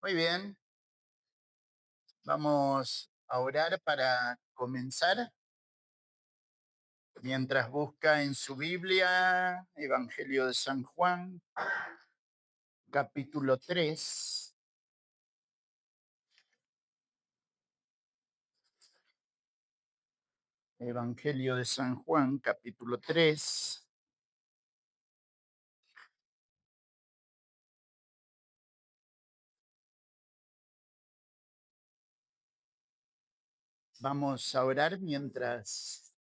Muy bien, vamos a orar para comenzar. Mientras busca en su Biblia, Evangelio de San Juan, capítulo 3. Evangelio de San Juan, capítulo 3. Vamos a orar mientras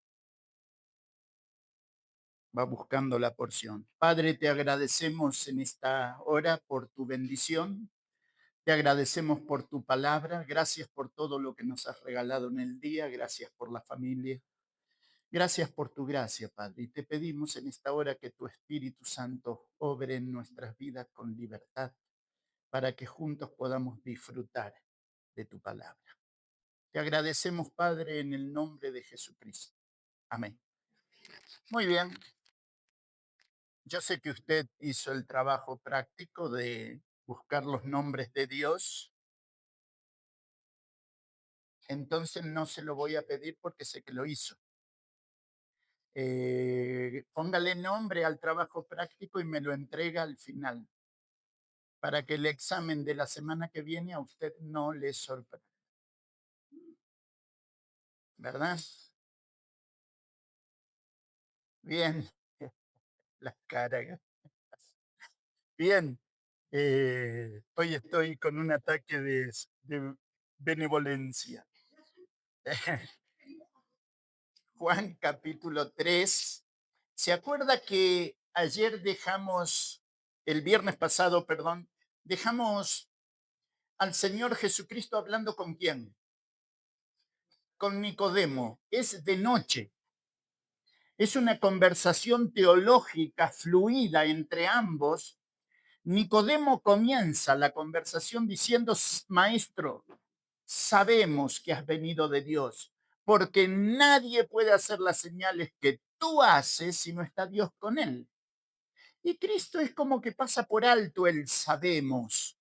va buscando la porción. Padre, te agradecemos en esta hora por tu bendición. Te agradecemos por tu palabra. Gracias por todo lo que nos has regalado en el día. Gracias por la familia. Gracias por tu gracia, Padre. Y te pedimos en esta hora que tu Espíritu Santo obre en nuestras vidas con libertad para que juntos podamos disfrutar de tu palabra. Te agradecemos, Padre, en el nombre de Jesucristo. Amén. Muy bien. Yo sé que usted hizo el trabajo práctico de buscar los nombres de Dios, entonces no se lo voy a pedir porque sé que lo hizo. Póngale nombre al trabajo práctico y me lo entrega al final, para que el examen de la semana que viene a usted no le sorprenda, ¿verdad? Bien, la cara. Bien, hoy estoy con un ataque de benevolencia. Juan capítulo 3. ¿Se acuerda que ayer dejamos, el viernes pasado, perdón, dejamos al Señor Jesucristo hablando con quién? Con Nicodemo. Es de noche. Es una conversación teológica fluida entre ambos. Nicodemo comienza la conversación diciendo: Maestro, sabemos que has venido de Dios, porque nadie puede hacer las señales que tú haces si no está Dios con él. Y Cristo es como que pasa por alto el sabemos.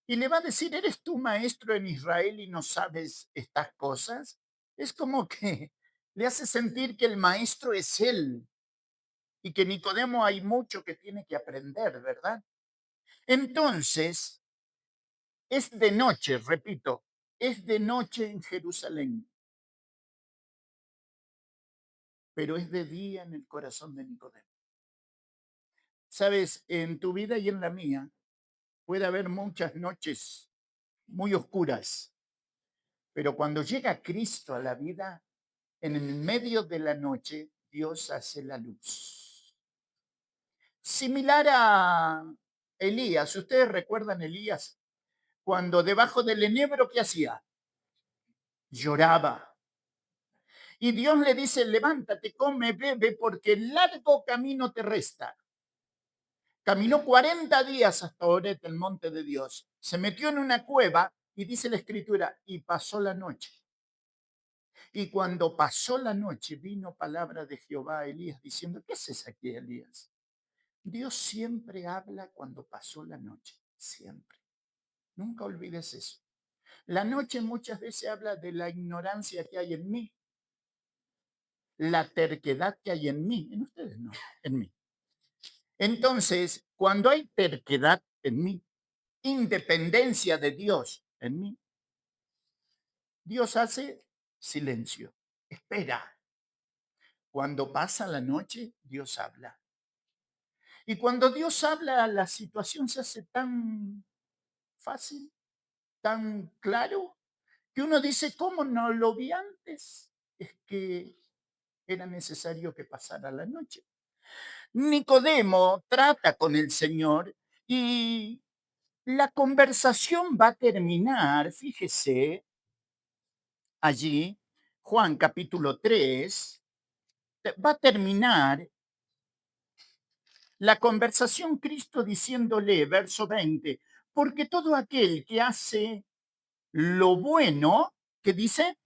Y le va a decir: ¿eres tú maestro en Israel y no sabes estas cosas? Es como que le hace sentir que el maestro es él y que Nicodemo hay mucho que tiene que aprender, ¿verdad? Entonces, es de noche, repito, es de noche en Jerusalén, pero es de día en el corazón de Nicodemo. Sabes, en tu vida y en la mía puede haber muchas noches muy oscuras, pero cuando llega Cristo a la vida, en el medio de la noche, Dios hace la luz. Similar a Elías. ¿Ustedes recuerdan Elías? Cuando debajo del enebro, ¿qué hacía? Lloraba. Y Dios le dice: levántate, come, bebe, porque el largo camino te resta. Caminó 40 días hasta Oret, el monte de Dios. Se metió en una cueva y dice la escritura, y pasó la noche. Y cuando pasó la noche, vino palabra de Jehová a Elías diciendo: ¿qué haces aquí, Elías? Dios siempre habla cuando pasó la noche, siempre. Nunca olvides eso. La noche muchas veces habla de la ignorancia que hay en mí, la terquedad que hay en mí, en ustedes no, en mí. Entonces, cuando hay terquedad en mí, independencia de Dios en mí, Dios hace silencio, espera. Cuando pasa la noche, Dios habla. Y cuando Dios habla, la situación se hace tan fácil, tan claro, que uno dice: ¿cómo no lo vi antes? Es que era necesario que pasara la noche. Nicodemo trata con el Señor y la conversación va a terminar, fíjese, allí, Juan capítulo 3, va a terminar la conversación Cristo diciéndole, verso 20, porque todo aquel que hace lo bueno, ¿qué dice?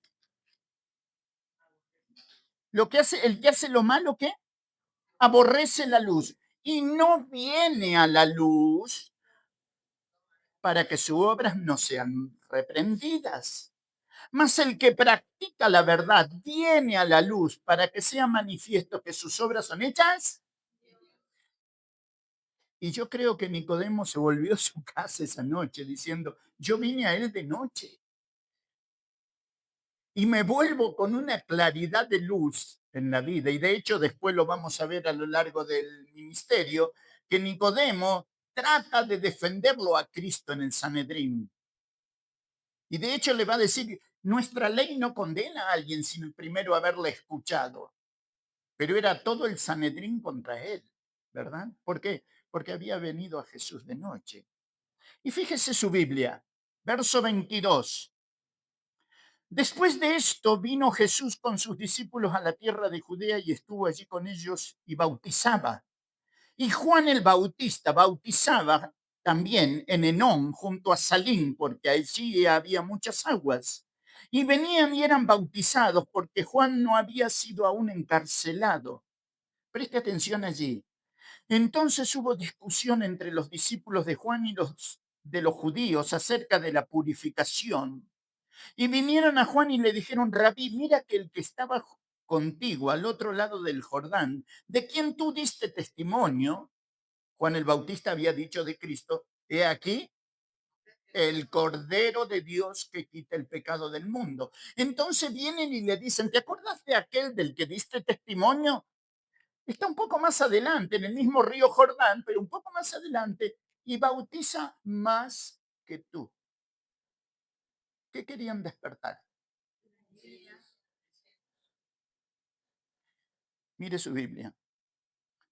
Lo que hace, el que hace lo malo, ¿qué? Aborrece la luz y no viene a la luz para que sus obras no sean reprendidas. Mas el que practica la verdad viene a la luz para que sea manifiesto que sus obras son hechas. Y yo creo que Nicodemo se volvió a su casa esa noche diciendo, yo vine a él de noche y me vuelvo con una claridad de luz en la vida. Y de hecho después lo vamos a ver a lo largo del ministerio, que Nicodemo trata de defenderlo a Cristo en el Sanedrín. Y de hecho le va a decir, nuestra ley no condena a alguien sin primero haberle escuchado. Pero era todo el Sanedrín contra él, ¿verdad? ¿Por qué? Porque había venido a Jesús de noche. Y fíjese su Biblia, verso 22. Después de esto vino Jesús con sus discípulos a la tierra de Judea y estuvo allí con ellos y bautizaba. Y Juan el Bautista bautizaba también en Enón junto a Salim, porque allí había muchas aguas. Y venían y eran bautizados porque Juan no había sido aún encarcelado. Preste atención allí. Entonces hubo discusión entre los discípulos de Juan y los de los judíos acerca de la purificación. Y vinieron a Juan y le dijeron, Rabí, mira que el que estaba contigo al otro lado del Jordán, de quien tú diste testimonio, Juan el Bautista había dicho de Cristo, he aquí el Cordero de Dios que quita el pecado del mundo. Entonces vienen y le dicen, ¿te acuerdas de aquel del que diste testimonio? Está un poco más adelante, en el mismo río Jordán, pero un poco más adelante, y bautiza más que tú. ¿Qué querían despertar? Mire su Biblia.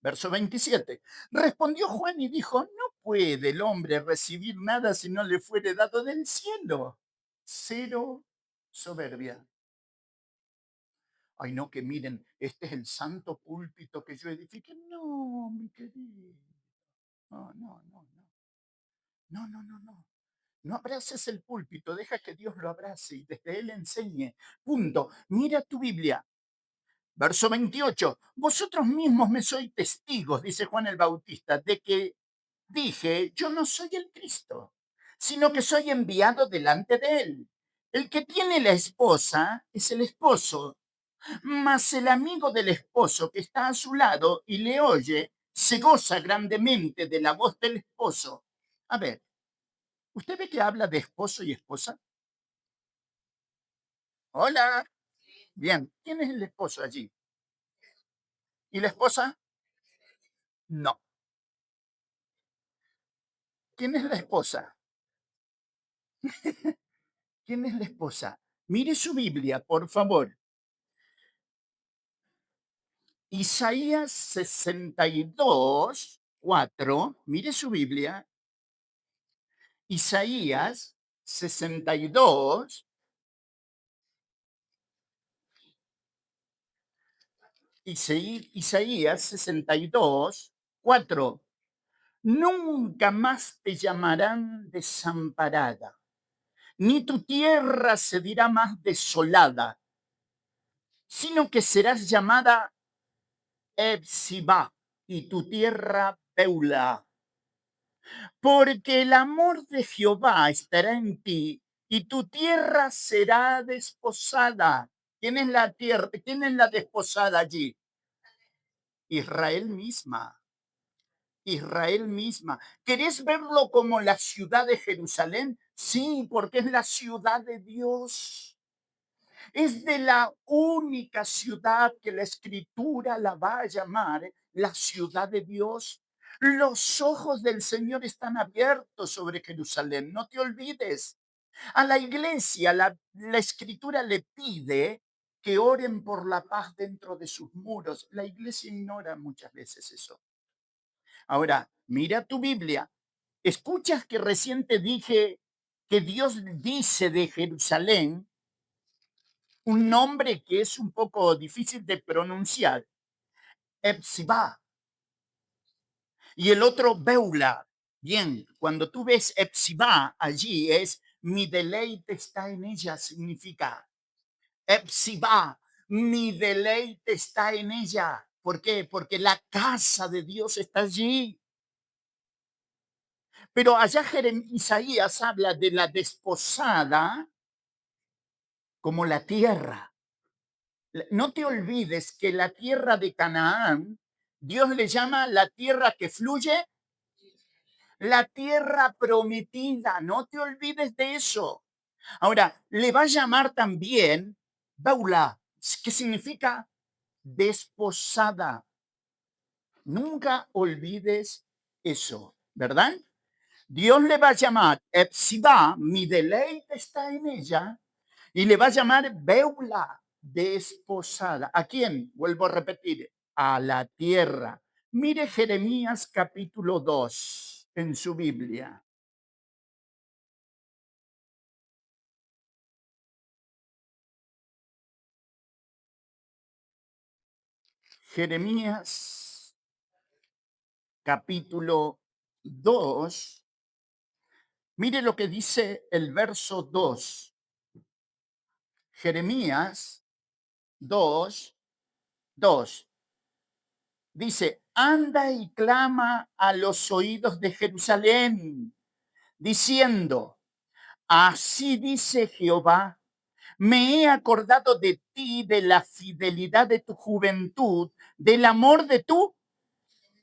Verso 27. Respondió Juan y dijo, no puede el hombre recibir nada si no le fuere dado del cielo. Cero soberbia. Ay, no, que miren, este es el santo púlpito que yo edifique. No, mi querido. No, no, no, no. No, no, no, no. No abraces el púlpito, deja que Dios lo abrace y desde él enseñe. Punto. Mira tu Biblia. Verso 28. Vosotros mismos me sois testigos, dice Juan el Bautista, de que dije, yo no soy el Cristo, sino que soy enviado delante de él. El que tiene la esposa es el esposo, mas el amigo del esposo que está a su lado y le oye, se goza grandemente de la voz del esposo. A ver, ¿usted ve que habla de esposo y esposa? Hola. Bien, ¿quién es el esposo allí? ¿Y la esposa? No. ¿Quién es la esposa? ¿Quién es la esposa? Mire su Biblia, por favor. Isaías 62, 4. Mire su Biblia. Isaías 62. Isaías 62, 4. Nunca más te llamarán desamparada, ni tu tierra se dirá más desolada, sino que serás llamada Epsiba y tu tierra Beula, porque el amor de Jehová estará en ti y tu tierra será desposada. ¿Quién es la tierra? ¿Quién es la desposada allí? Israel misma. Israel misma. ¿Querés verlo como la ciudad de Jerusalén? Sí, porque es la ciudad de Dios. Es de la única ciudad que la escritura la va a llamar la ciudad de Dios. Los ojos del Señor están abiertos sobre Jerusalén. No te olvides. A la iglesia la escritura le pide que oren por la paz dentro de sus muros. La iglesia ignora muchas veces eso. Ahora, mira tu Biblia. Escuchas que recién te dije que Dios dice de Jerusalén un nombre que es un poco difícil de pronunciar, Epsiba, y el otro Beula. Bien, cuando tú ves Epsiba allí es mi deleite está en ella, significa Epsiba, mi deleite está en ella. ¿Por qué? Porque la casa de Dios está allí. Pero allá Isaías habla de la desposada como la tierra. No te olvides que la tierra de Canaán, Dios le llama la tierra que fluye, la tierra prometida. No te olvides de eso. Ahora, le va a llamar también Baula, que significa desposada. Nunca olvides eso, ¿verdad? Dios le va a llamar Epsibá, mi deleite está en ella, y le va a llamar Beula, desposada. ¿A quién? Vuelvo a repetir, a la tierra. Mire Jeremías capítulo 2 en su Biblia. Jeremías capítulo 2. Mire lo que dice el verso 2. Jeremías 2, 2. Dice, anda y clama a los oídos de Jerusalén, diciendo, así dice Jehová, me he acordado de ti, de la fidelidad de tu juventud, del amor de tu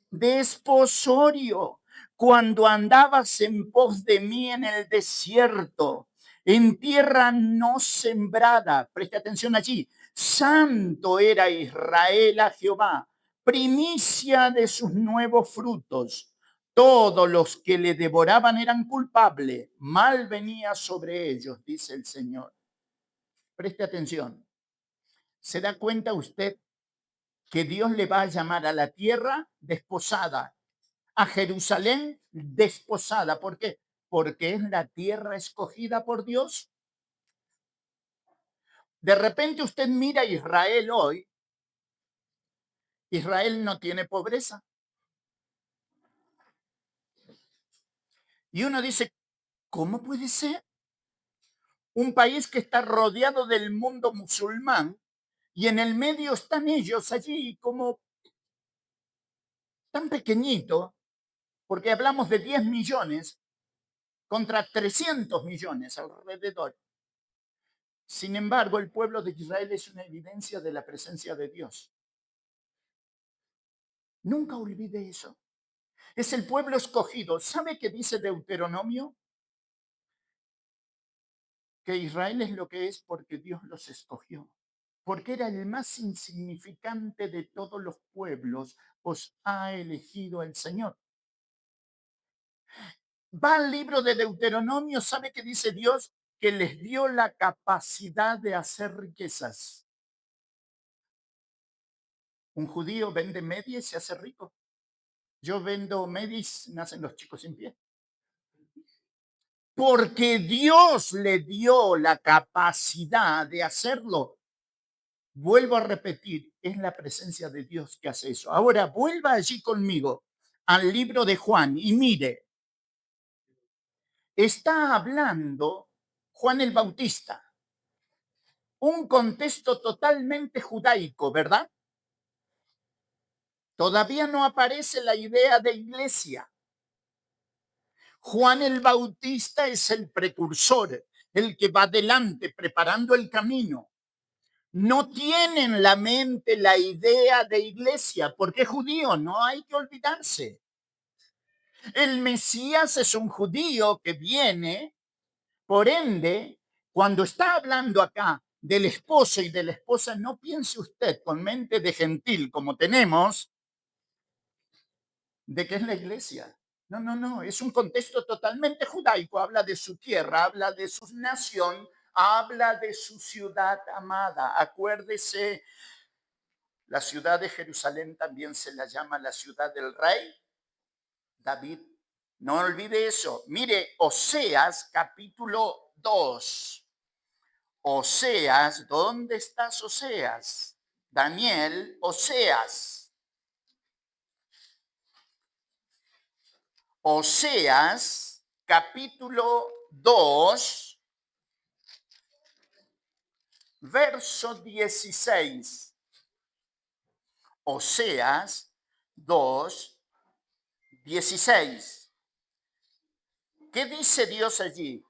desposorio, cuando andabas en pos de mí en el desierto, en tierra no sembrada. Preste atención allí. Santo era Israel a Jehová, primicia de sus nuevos frutos. Todos los que le devoraban eran culpables. Mal venía sobre ellos, dice el Señor. Preste atención. ¿Se da cuenta usted que Dios le va a llamar a la tierra desposada, a Jerusalén desposada? ¿Por qué? Porque es la tierra escogida por Dios. De repente usted mira a Israel hoy. Israel no tiene pobreza. Y uno dice, ¿cómo puede ser? Un país que está rodeado del mundo musulmán y en el medio están ellos allí como tan pequeñito, porque hablamos de 10 millones contra 300 millones alrededor. Sin embargo, el pueblo de Israel es una evidencia de la presencia de Dios. Nunca olvide eso. Es el pueblo escogido. ¿Sabe qué dice Deuteronomio? Que Israel es lo que es porque Dios los escogió. Porque era el más insignificante de todos los pueblos, os ha elegido el Señor. Va al libro de Deuteronomio, ¿sabe qué dice Dios? Que les dio la capacidad de hacer riquezas. Un judío vende media y se hace rico. Yo vendo medias, nacen los chicos sin pie. Porque Dios le dio la capacidad de hacerlo. Vuelvo a repetir, es la presencia de Dios que hace eso. Ahora, vuelva allí conmigo al libro de Juan y mire, está hablando Juan el Bautista, un contexto totalmente judaico, ¿verdad? Todavía no aparece la idea de iglesia. Juan el Bautista es el precursor, el que va adelante preparando el camino. No tiene en la mente la idea de iglesia, porque es judío, no hay que olvidarse. El Mesías es un judío que viene, por ende, cuando está hablando acá del esposo y de la esposa, no piense usted con mente de gentil como tenemos, de qué es la iglesia. No, no, no, es un contexto totalmente judaico. Habla de su tierra, habla de su nación, habla de su ciudad amada. Acuérdese, la ciudad de Jerusalén también se la llama la ciudad del rey David. No olvide eso. Mire, Oseas capítulo 2. Oseas, ¿dónde estás, Oseas? Daniel, Oseas. Oseas capítulo 2, verso 16. Oseas 2, 16. ¿Qué dice Dios allí?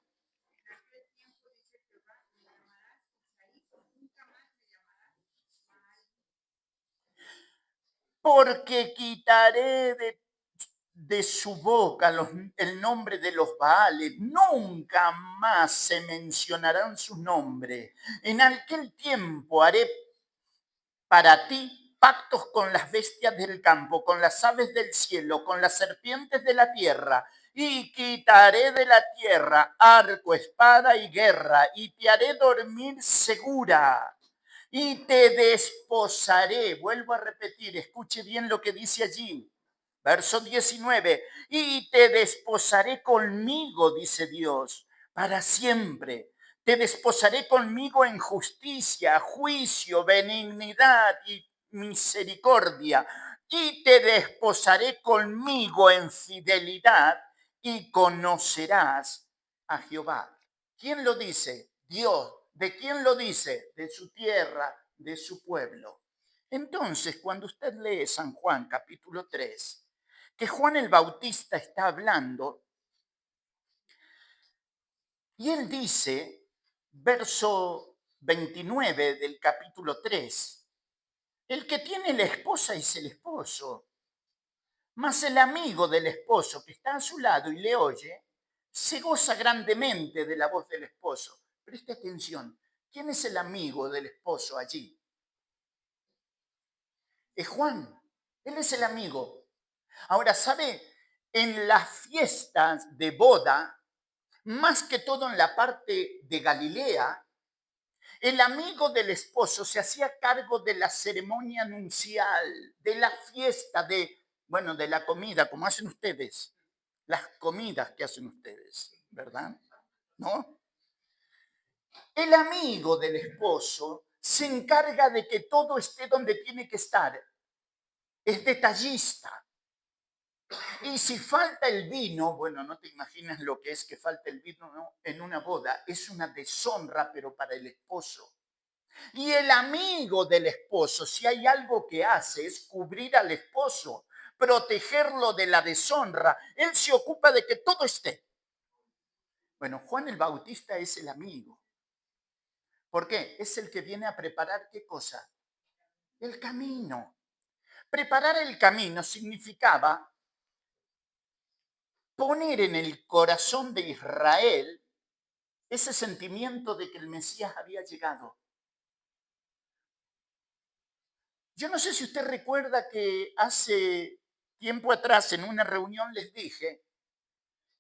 Porque quitaré de su boca el nombre de los Baales, nunca más se mencionarán su nombre. En aquel tiempo haré para ti pactos con las bestias del campo, con las aves del cielo, con las serpientes de la tierra, y quitaré de la tierra arco, espada y guerra, y te haré dormir segura. Y te desposaré, vuelvo a repetir, escuche bien lo que dice allí, verso 19, y te desposaré conmigo, dice Dios, para siempre. Te desposaré conmigo en justicia, juicio, benignidad y misericordia. Y te desposaré conmigo en fidelidad y conocerás a Jehová. ¿Quién lo dice? Dios. ¿De quién lo dice? De su tierra, de su pueblo. Entonces, cuando usted lee San Juan capítulo 3, que Juan el Bautista está hablando, y él dice, verso 29 del capítulo 3, el que tiene la esposa es el esposo, mas el amigo del esposo que está a su lado y le oye, se goza grandemente de la voz del esposo. Preste atención, ¿quién es el amigo del esposo allí? Es Juan, él es el amigo. Ahora, ¿sabe? En las fiestas de boda, más que todo en la parte de Galilea, el amigo del esposo se hacía cargo de la ceremonia nupcial, de la fiesta, de la comida, como hacen ustedes, las comidas que hacen ustedes, ¿verdad? ¿No? El amigo del esposo se encarga de que todo esté donde tiene que estar. Es detallista. Y si falta el vino, bueno, no te imaginas lo que es que falta el vino, ¿no? En una boda. Es una deshonra, pero para el esposo. Y el amigo del esposo, si hay algo que hace, es cubrir al esposo, protegerlo de la deshonra. Él se ocupa de que todo esté. Bueno, Juan el Bautista es el amigo. ¿Por qué? Es el que viene a preparar ¿qué cosa? El camino. Preparar el camino significaba poner en el corazón de Israel ese sentimiento de que el Mesías había llegado. Yo no sé si usted recuerda que hace tiempo atrás en una reunión les dije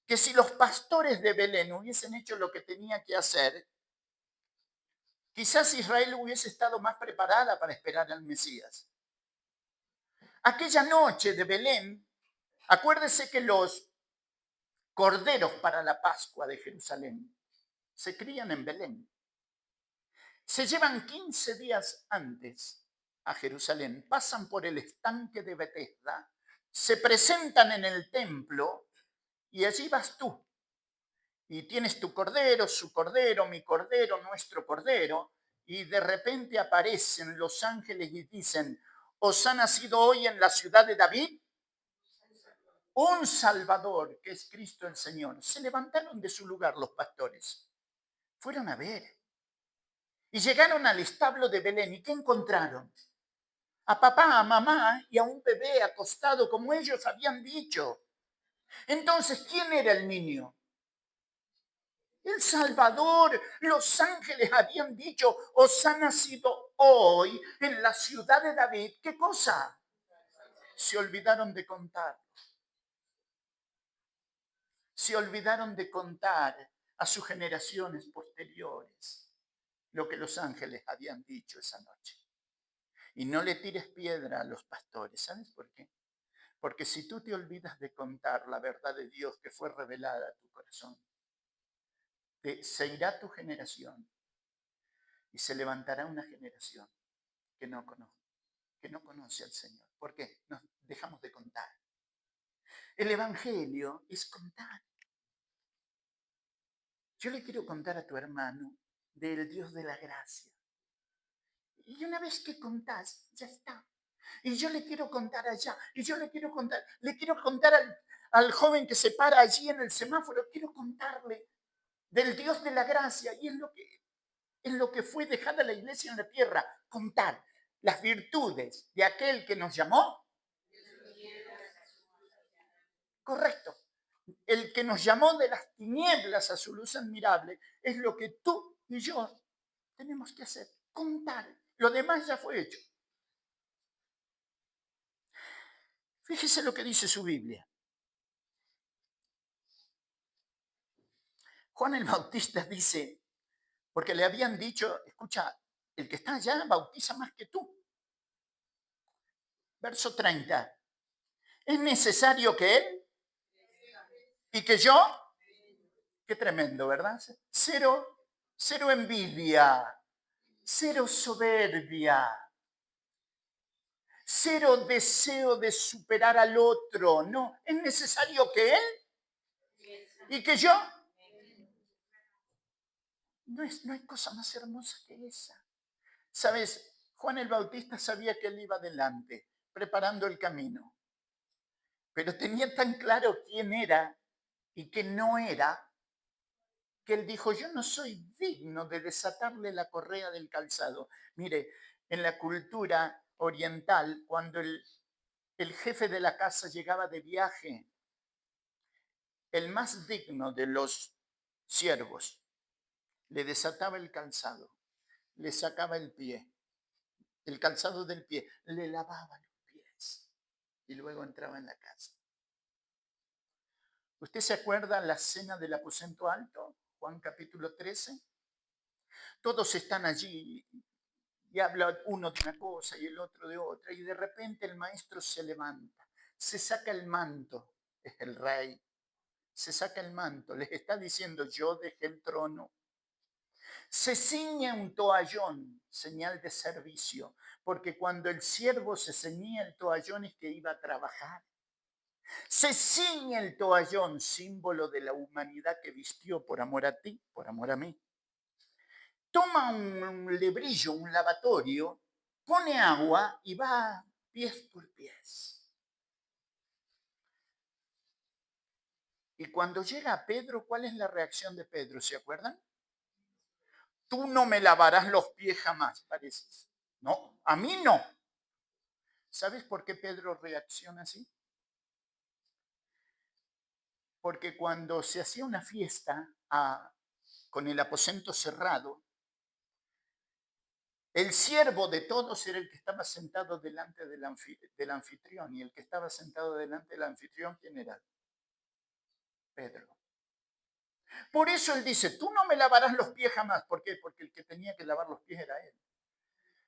que si los pastores de Belén hubiesen hecho lo que tenía que hacer, quizás Israel hubiese estado más preparada para esperar al Mesías. Aquella noche de Belén, acuérdese que los corderos para la Pascua de Jerusalén se crían en Belén. Se llevan 15 días antes a Jerusalén, pasan por el estanque de Betesda, se presentan en el templo y allí vas tú. Y tienes tu cordero, su cordero, mi cordero, nuestro cordero, y de repente aparecen los ángeles y dicen, os ha nacido hoy en la ciudad de David un Salvador, que es Cristo el Señor. Se levantaron de su lugar los pastores, fueron a ver. Y llegaron al establo de Belén. ¿Y qué encontraron? A papá, a mamá y a un bebé acostado como ellos habían dicho. Entonces, ¿quién era el niño? El Salvador. Los ángeles habían dicho, os ha nacido hoy en la ciudad de David. ¿Qué cosa? Se olvidaron de contar. Se olvidaron de contar a sus generaciones posteriores lo que los ángeles habían dicho esa noche. Y no le tires piedra a los pastores. ¿Sabes por qué? Porque si tú te olvidas de contar la verdad de Dios que fue revelada a tu corazón, se irá tu generación y se levantará una generación que no conoce al Señor. ¿Por qué? Nos dejamos de contar. El Evangelio es contar. Yo le quiero contar a tu hermano del Dios de la gracia. Y una vez que contás, ya está. Y yo le quiero contar allá. Y yo le quiero contar al joven que se para allí en el semáforo, quiero contarle del Dios de la gracia. Y es lo que fue dejada la iglesia en la tierra, contar las virtudes de aquel que nos llamó. Correcto. El que nos llamó de las tinieblas a su luz admirable es lo que tú y yo tenemos que hacer, contar. Lo demás ya fue hecho. Fíjese lo que dice su Biblia. Juan el Bautista dice, porque le habían dicho, escucha, el que está allá bautiza más que tú. Verso 30. Es necesario que él y que yo, qué tremendo, ¿verdad? Cero envidia, cero soberbia, cero deseo de superar al otro. No, es necesario que él y que yo. No hay cosa más hermosa que esa. ¿Sabes? Juan el Bautista sabía que él iba adelante, preparando el camino, pero tenía tan claro quién era y quién no era, que él dijo, yo no soy digno de desatarle la correa del calzado. Mire, en la cultura oriental, cuando el jefe de la casa llegaba de viaje, el más digno de los siervos le desataba el calzado, le sacaba el calzado del pie, le lavaba los pies y luego entraba en la casa. ¿Usted se acuerda la cena del aposento alto? Juan capítulo 13. Todos están allí y habla uno de una cosa y el otro de otra, y de repente el maestro se levanta, se saca el manto, es el rey, se saca el manto, les está diciendo, yo dejé el trono. Se ciña un toallón, señal de servicio, porque cuando el siervo se ceñía el toallón es que iba a trabajar. Se ciñe el toallón, símbolo de la humanidad que vistió por amor a ti, por amor a mí. Toma un lebrillo, un lavatorio, pone agua y va pies por pies. Y cuando llega a Pedro, ¿cuál es la reacción de Pedro? ¿Se acuerdan? Tú no me lavarás los pies jamás, pareces. No, a mí no. ¿Sabes por qué Pedro reacciona así? Porque cuando se hacía una fiesta con el aposento cerrado, el siervo de todos era el que estaba sentado delante del anfitrión. Y el que estaba sentado delante del anfitrión, ¿quién era? Pedro. Por eso él dice, tú no me lavarás los pies jamás. ¿Por qué? Porque el que tenía que lavar los pies era él.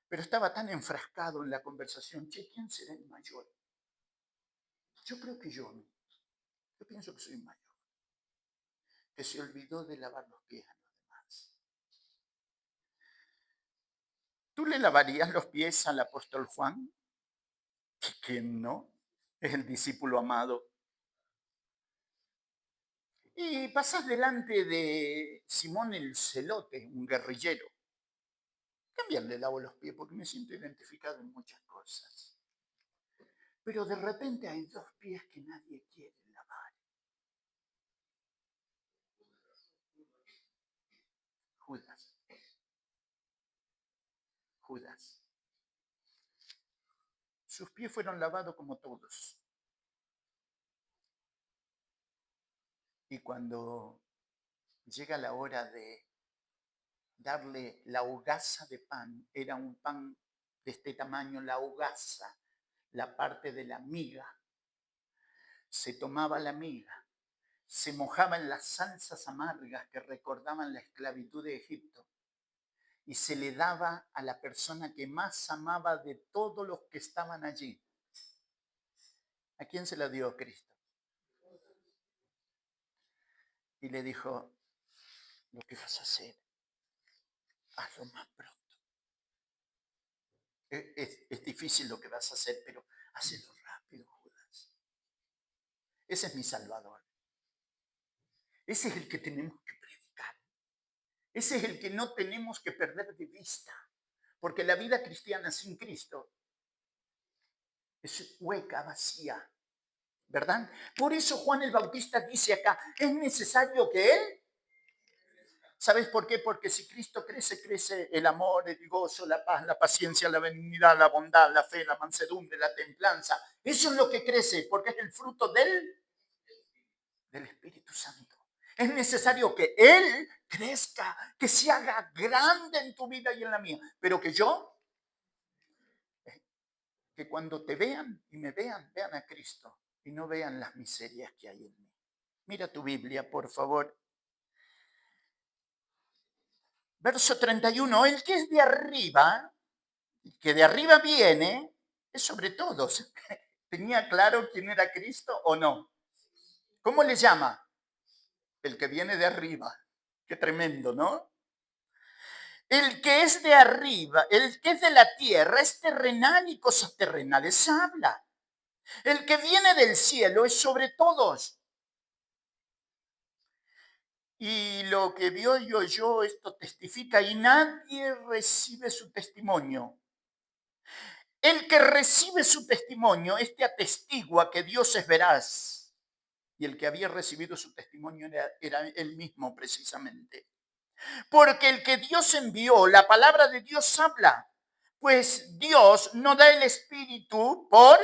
Pero estaba tan enfrascado en la conversación, che, ¿quién será el mayor? Yo creo que yo. Yo pienso que soy mayor. Que se olvidó de lavar los pies a los demás. ¿Tú le lavarías los pies al apóstol Juan? ¿Quién no? Es el discípulo amado. Y pasas delante de Simón el Celote, un guerrillero. También le lavo los pies porque me siento identificado en muchas cosas. Pero de repente hay dos pies que nadie quiere lavar. Judas. Judas. Sus pies fueron lavados como todos. Y cuando llega la hora de darle la hogaza de pan, era un pan de este tamaño, la hogaza, la parte de la miga. Se tomaba la miga, se mojaba en las salsas amargas que recordaban la esclavitud de Egipto y se le daba a la persona que más amaba de todos los que estaban allí. ¿A quién se la dio Cristo? Y le dijo, lo que vas a hacer, hazlo más pronto. Es difícil lo que vas a hacer, pero hazlo rápido, Judas. Ese es mi Salvador. Ese es el que tenemos que predicar. Ese es el que no tenemos que perder de vista. Porque la vida cristiana sin Cristo es hueca, vacía. ¿verdad? Por eso Juan el Bautista dice acá, es necesario que Él, ¿sabes por qué? Porque si Cristo crece, crece el amor, el gozo, la paz, la paciencia, la benignidad, la bondad, la fe, la mansedumbre, la templanza. Eso es lo que crece, porque es el fruto del Espíritu Santo. Es necesario que Él crezca, que se haga grande en tu vida y en la mía, pero que cuando te vean y me vean, vean a Cristo y no vean las miserias que hay en mí. Mira tu Biblia, por favor. Verso 31, el que es de arriba, que de arriba viene, es sobre todos. ¿Tenía claro quién era Cristo o no? ¿Cómo le llama? El que viene de arriba. Qué tremendo, ¿no? El que es de arriba, el que es de la tierra, es terrenal y cosas terrenales habla. El que viene del cielo es sobre todos. Y lo que vio y oyó, esto testifica, y nadie recibe su testimonio. El que recibe su testimonio, este atestigua que Dios es veraz. Y el que había recibido su testimonio era él mismo precisamente. Porque el que Dios envió, la palabra de Dios habla. Pues Dios no da el Espíritu por...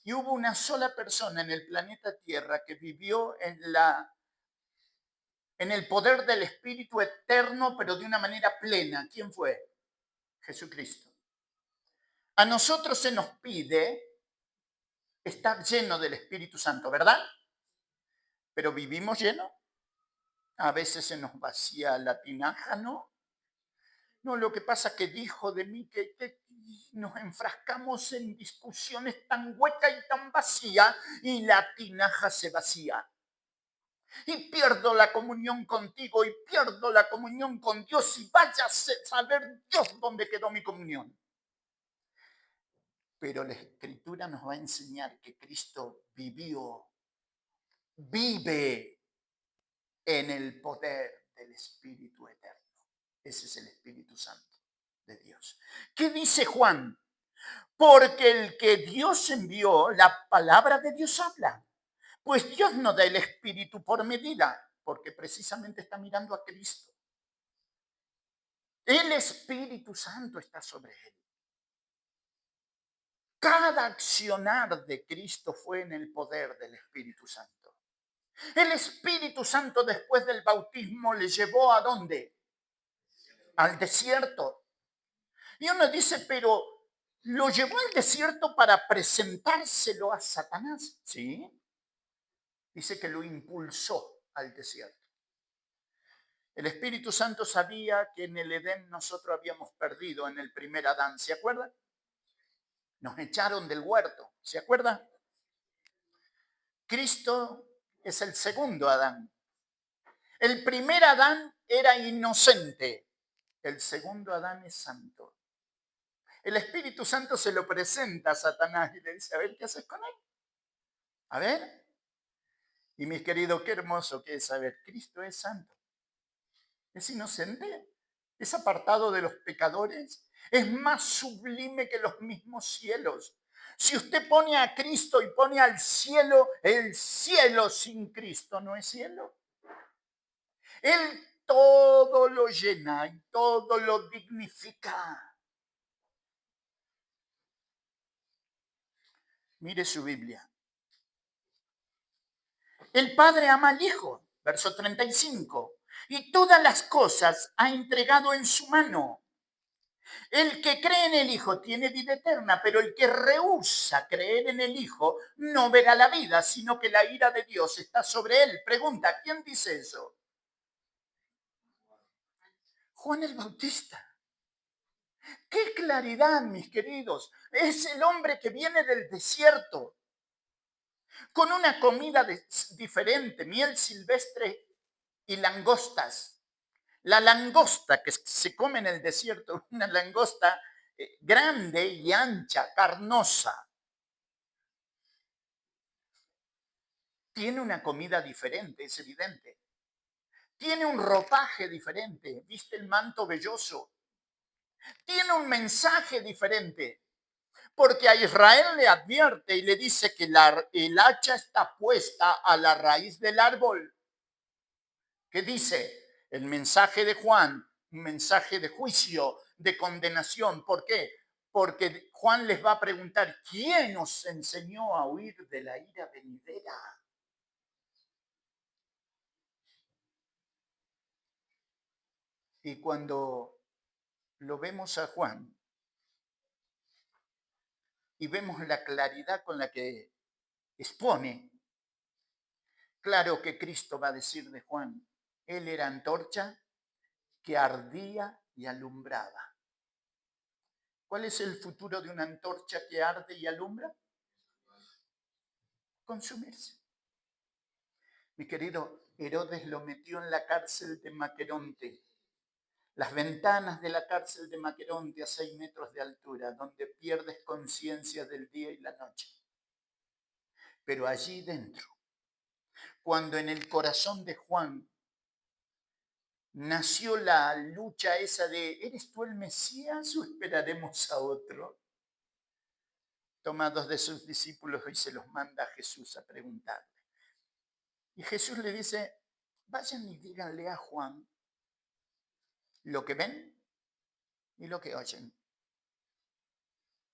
Y hubo una sola persona en el planeta Tierra que vivió en el poder del Espíritu eterno, pero de una manera plena. ¿Quién fue? Jesucristo. A nosotros se nos pide estar lleno del Espíritu Santo, ¿verdad? Pero vivimos lleno. A veces se nos vacía la tinaja, ¿no? No, lo que pasa es que dijo de mí que nos enfrascamos en discusiones tan huecas y tan vacías y la tinaja se vacía. Y pierdo la comunión contigo y pierdo la comunión con Dios y vaya a saber Dios dónde quedó mi comunión. Pero la Escritura nos va a enseñar que Cristo vive en el poder del Espíritu eterno. Ese es el Espíritu Santo de Dios. ¿Qué dice Juan? Porque el que Dios envió, la palabra de Dios habla. Pues Dios no da el Espíritu por medida, porque precisamente está mirando a Cristo. El Espíritu Santo está sobre él. Cada accionar de Cristo fue en el poder del Espíritu Santo. El Espíritu Santo después del bautismo le llevó ¿a dónde? Al desierto. Y uno dice, pero ¿lo llevó al desierto para presentárselo a Satanás? Sí. Dice que lo impulsó al desierto. El Espíritu Santo sabía que en el Edén nosotros habíamos perdido en el primer Adán. ¿Se acuerdan? Nos echaron del huerto. ¿Se acuerdan? Cristo es el segundo Adán. El primer Adán era inocente. El segundo Adán es santo. El Espíritu Santo se lo presenta a Satanás y le dice, a ver, ¿qué haces con él? A ver. Y mis queridos, qué hermoso que es saber, Cristo es santo. Es inocente. Es apartado de los pecadores. Es más sublime que los mismos cielos. Si usted pone a Cristo y pone al cielo, el cielo sin Cristo no es cielo. Él todo lo llena y todo lo dignifica. Mire su Biblia. El Padre ama al Hijo, verso 35, y todas las cosas ha entregado en su mano. El que cree en el Hijo tiene vida eterna, pero el que rehúsa creer en el Hijo no verá la vida, sino que la ira de Dios está sobre él. Pregunta, ¿quién dice eso? Juan el Bautista. ¡Qué claridad, mis queridos! Es el hombre que viene del desierto con una comida diferente, miel silvestre y langostas. La langosta que se come en el desierto, una langosta grande y ancha, carnosa, tiene una comida diferente, es evidente. Tiene un ropaje diferente, viste el manto velloso. Tiene un mensaje diferente. Porque a Israel le advierte y le dice que el hacha está puesta a la raíz del árbol. ¿Qué dice? El mensaje de Juan, un mensaje de juicio, de condenación. ¿Por qué? Porque Juan les va a preguntar, ¿quién os enseñó a huir de la ira venidera? Y cuando lo vemos a Juan y vemos la claridad con la que expone, claro que Cristo va a decir de Juan, él era antorcha que ardía y alumbraba. ¿Cuál es el futuro de una antorcha que arde y alumbra? Consumirse. Mi querido, Herodes lo metió en la cárcel de Maqueronte. Las ventanas de la cárcel de Maqueronte a 6 metros de altura, donde pierdes conciencia del día y la noche. Pero allí dentro, cuando en el corazón de Juan nació la lucha esa de, ¿eres tú el Mesías o esperaremos a otro? Toma 2 de sus discípulos y se los manda a Jesús a preguntarle. Y Jesús le dice, vayan y díganle a Juan lo que ven y lo que oyen.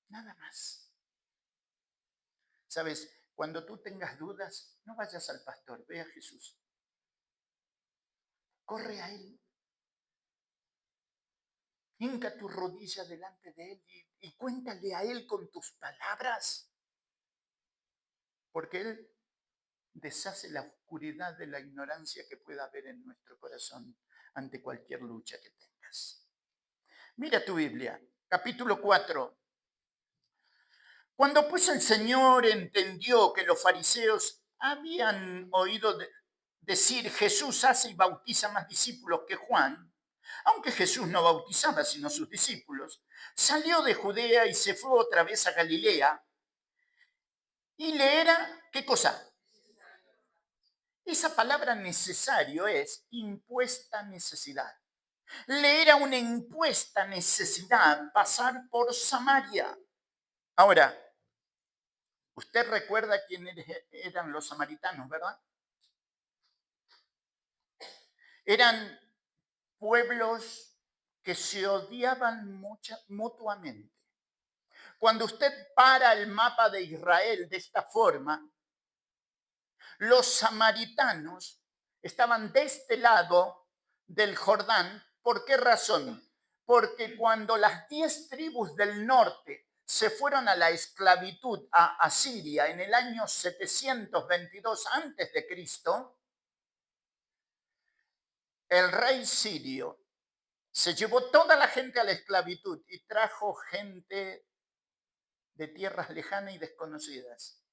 Nada más. ¿Sabes? Cuando tú tengas dudas, no vayas al pastor, ve a Jesús. Corre a Él. Hinca tu rodilla delante de Él y cuéntale a Él con tus palabras. Porque Él deshace la oscuridad de la ignorancia que pueda haber en nuestro corazón ante cualquier lucha que tengas. Mira tu Biblia, capítulo 4. Cuando pues el Señor entendió que los fariseos habían oído decir Jesús hace y bautiza más discípulos que Juan, aunque Jesús no bautizaba sino sus discípulos, salió de Judea y se fue otra vez a Galilea y le era, ¿qué cosa? Esa palabra necesario es impuesta necesidad. Le era una impuesta necesidad pasar por Samaria. Ahora, usted recuerda quiénes eran los samaritanos, ¿verdad? Eran pueblos que se odiaban mutuamente. Cuando usted para el mapa de Israel de esta forma, los samaritanos estaban de este lado del Jordán. ¿Por qué razón? Porque cuando las 10 tribus del norte se fueron a la esclavitud a Asiria en el año 722 a.C., el rey sirio se llevó toda la gente a la esclavitud y trajo gente de tierras lejanas y desconocidas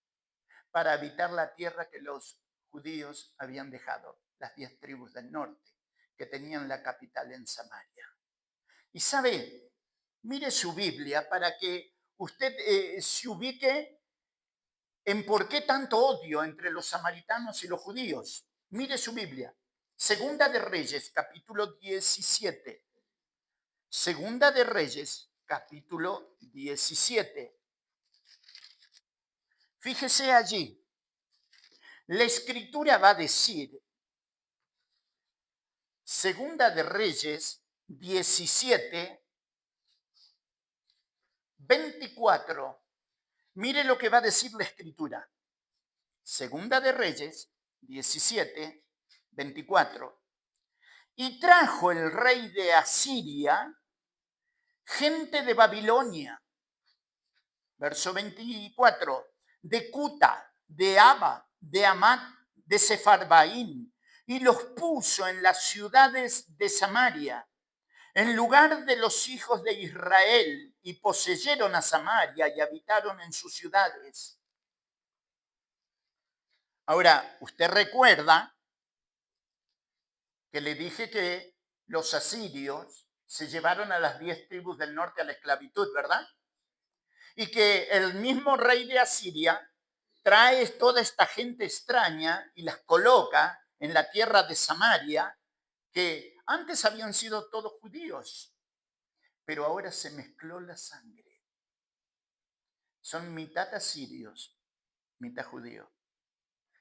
para habitar la tierra que los judíos habían dejado, las 10 tribus del norte, que tenían la capital en Samaria. Y sabe, mire su Biblia para que usted se ubique en por qué tanto odio entre los samaritanos y los judíos. Mire su Biblia. Segunda de Reyes, capítulo 17. Segunda de Reyes, capítulo 17. Fíjese allí. La escritura va a decir, Segunda de Reyes 17, 24. Mire lo que va a decir la escritura. Segunda de Reyes 17, 24. Y trajo el rey de Asiria gente de Babilonia. Verso 24. De Cuta, de Aba, de Amat, de Sefarbaín, y los puso en las ciudades de Samaria, en lugar de los hijos de Israel, y poseyeron a Samaria y habitaron en sus ciudades. Ahora, usted recuerda que le dije que los asirios se llevaron a las 10 tribus del norte a la esclavitud, ¿verdad? Y que el mismo rey de Asiria trae toda esta gente extraña y las coloca en la tierra de Samaria, que antes habían sido todos judíos, pero ahora se mezcló la sangre. son mitad asirios, mitad judíos.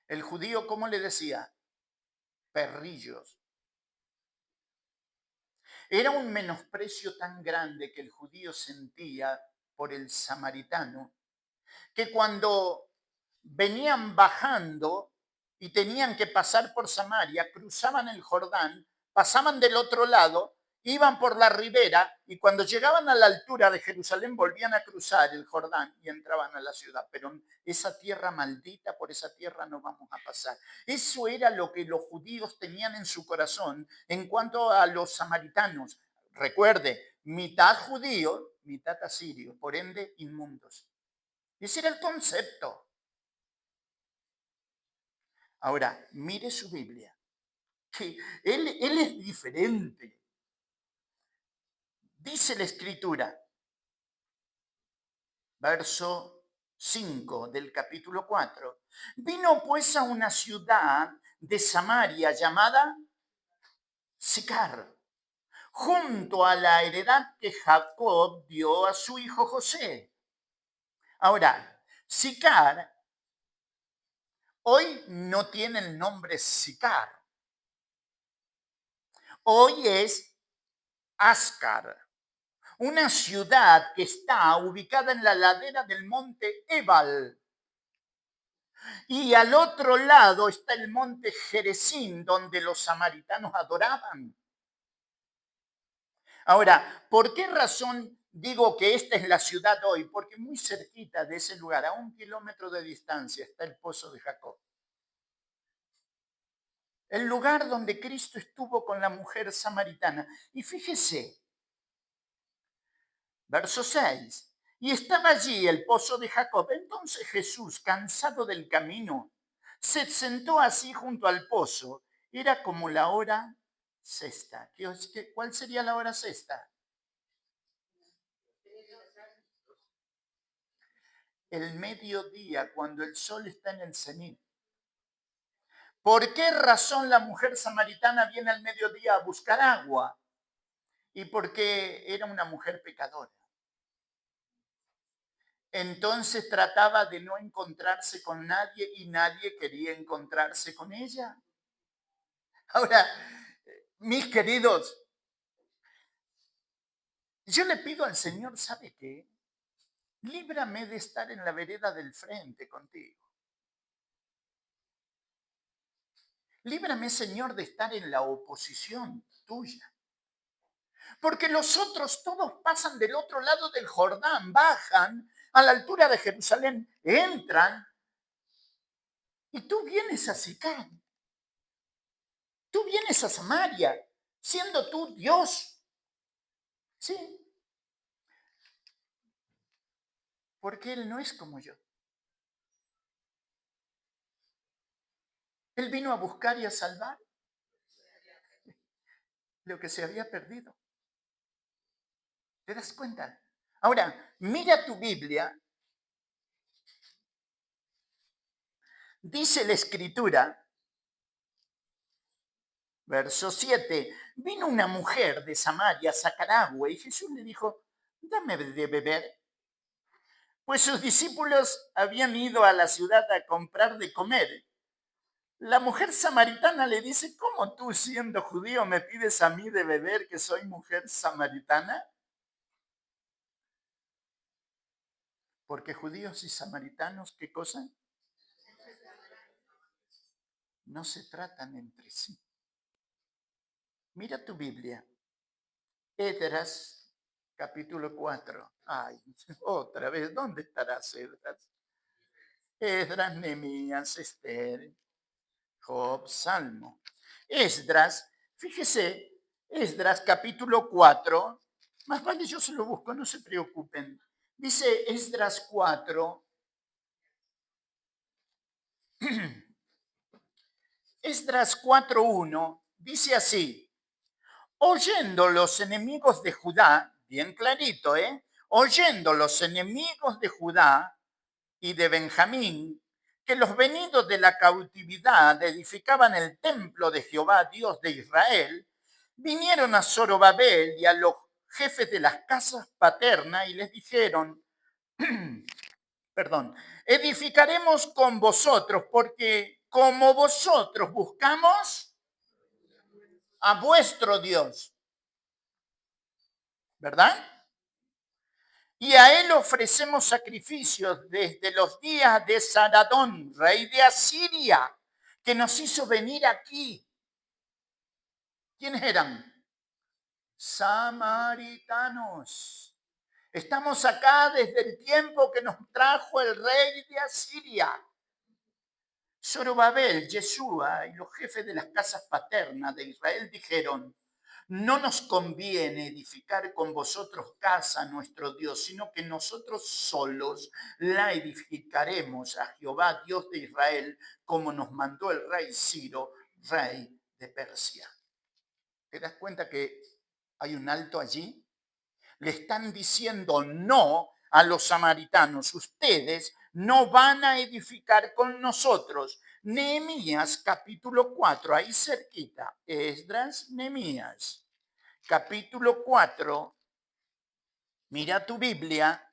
El judío, ¿cómo le decía? Perrillos. Era un menosprecio tan grande que el judío sentía por el samaritano, que cuando venían bajando y tenían que pasar por Samaria, cruzaban el Jordán, pasaban del otro lado, iban por la ribera y cuando llegaban a la altura de Jerusalén volvían a cruzar el Jordán y entraban a la ciudad. Pero esa tierra maldita, por esa tierra no vamos a pasar. Eso era lo que los judíos tenían en su corazón en cuanto a los samaritanos. Recuerde, mitad judío, mitad asirio, por ende inmundos. Ese era el concepto. Ahora, mire su Biblia, que él es diferente. Dice la Escritura, verso 5 del capítulo 4. Vino pues a una ciudad de Samaria llamada Sicar, junto a la heredad que Jacob dio a su hijo José. Ahora, Sicar hoy no tiene el nombre Sicar. Hoy es Ascar, una ciudad que está ubicada en la ladera del monte Ebal. Y al otro lado está el monte Jerezín, donde los samaritanos adoraban. Ahora, ¿por qué razón digo que esta es la ciudad hoy? Porque muy cerquita de ese lugar, a 1 kilómetro de distancia, está el pozo de Jacob. El lugar donde Cristo estuvo con la mujer samaritana. Y fíjese, verso 6. Y estaba allí el pozo de Jacob. Entonces Jesús, cansado del camino, se sentó así junto al pozo. Era como la hora sexta. ¿Cuál sería la hora sexta? El mediodía, cuando el sol está en el cenit. ¿Por qué razón la mujer samaritana viene al mediodía a buscar agua? Y porque era una mujer pecadora. Entonces trataba de no encontrarse con nadie y nadie quería encontrarse con ella. Ahora, mis queridos, yo le pido al Señor, ¿sabe qué? Líbrame de estar en la vereda del frente contigo. Líbrame, Señor, de estar en la oposición tuya. Porque los otros todos pasan del otro lado del Jordán, bajan a la altura de Jerusalén, entran y tú vienes a Sicar. Tú vienes a Samaria, siendo tú Dios. Sí. Porque Él no es como yo. Él vino a buscar y a salvar lo que se había perdido. ¿Te das cuenta? Ahora, mira tu Biblia. Dice la Escritura, verso 7, vino una mujer de Samaria a sacar agua y Jesús le dijo, dame de beber. Pues sus discípulos habían ido a la ciudad a comprar de comer. La mujer samaritana le dice, ¿cómo tú siendo judío me pides a mí de beber que soy mujer samaritana? Porque judíos y samaritanos, ¿qué cosa? No se tratan entre sí. Mira tu Biblia. Esdras, capítulo 4. Ay, otra vez, ¿dónde estarás, Esdras? Esdras, Nehemías, Esther, Job, Salmo. Esdras, fíjese, Esdras, capítulo 4. Más vale yo se lo busco, no se preocupen. Dice Esdras 4. Esdras 4:1 dice así: oyendo los enemigos de Judá, bien clarito, oyendo los enemigos de Judá y de Benjamín, que los venidos de la cautividad edificaban el templo de Jehová, Dios de Israel, vinieron a Zorobabel y a los jefes de las casas paternas y les dijeron, perdón, edificaremos con vosotros, porque como vosotros buscamos a vuestro Dios, ¿verdad? Y a él ofrecemos sacrificios desde los días de Saradón, rey de Asiria, que nos hizo venir aquí. ¿Quiénes eran? Samaritanos. Estamos acá desde el tiempo que nos trajo el rey de Asiria. Zorobabel, Yeshua y los jefes de las casas paternas de Israel dijeron: no nos conviene edificar con vosotros casa a nuestro Dios, sino que nosotros solos la edificaremos a Jehová, Dios de Israel, como nos mandó el rey Ciro, rey de Persia. ¿Te das cuenta que hay un alto allí? Le están diciendo no a los samaritanos. Ustedes no van a edificar con nosotros. Nehemías capítulo 4, ahí cerquita. Esdras, Nehemías. Capítulo 4. Mira tu Biblia.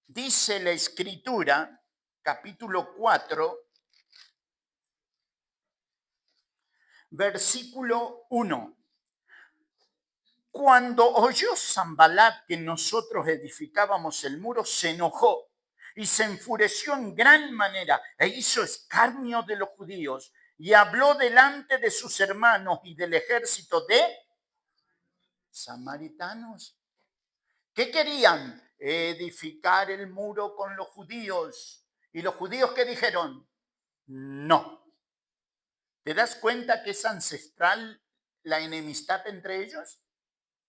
Dice la Escritura, capítulo 4, versículo 1. Cuando oyó Sanbalat que nosotros edificábamos el muro, se enojó y se enfureció en gran manera e hizo escarnio de los judíos y habló delante de sus hermanos y del ejército de samaritanos. ¿Qué querían? Edificar el muro con los judíos. ¿Y los judíos qué dijeron? No. ¿Te das cuenta que es ancestral la enemistad entre ellos?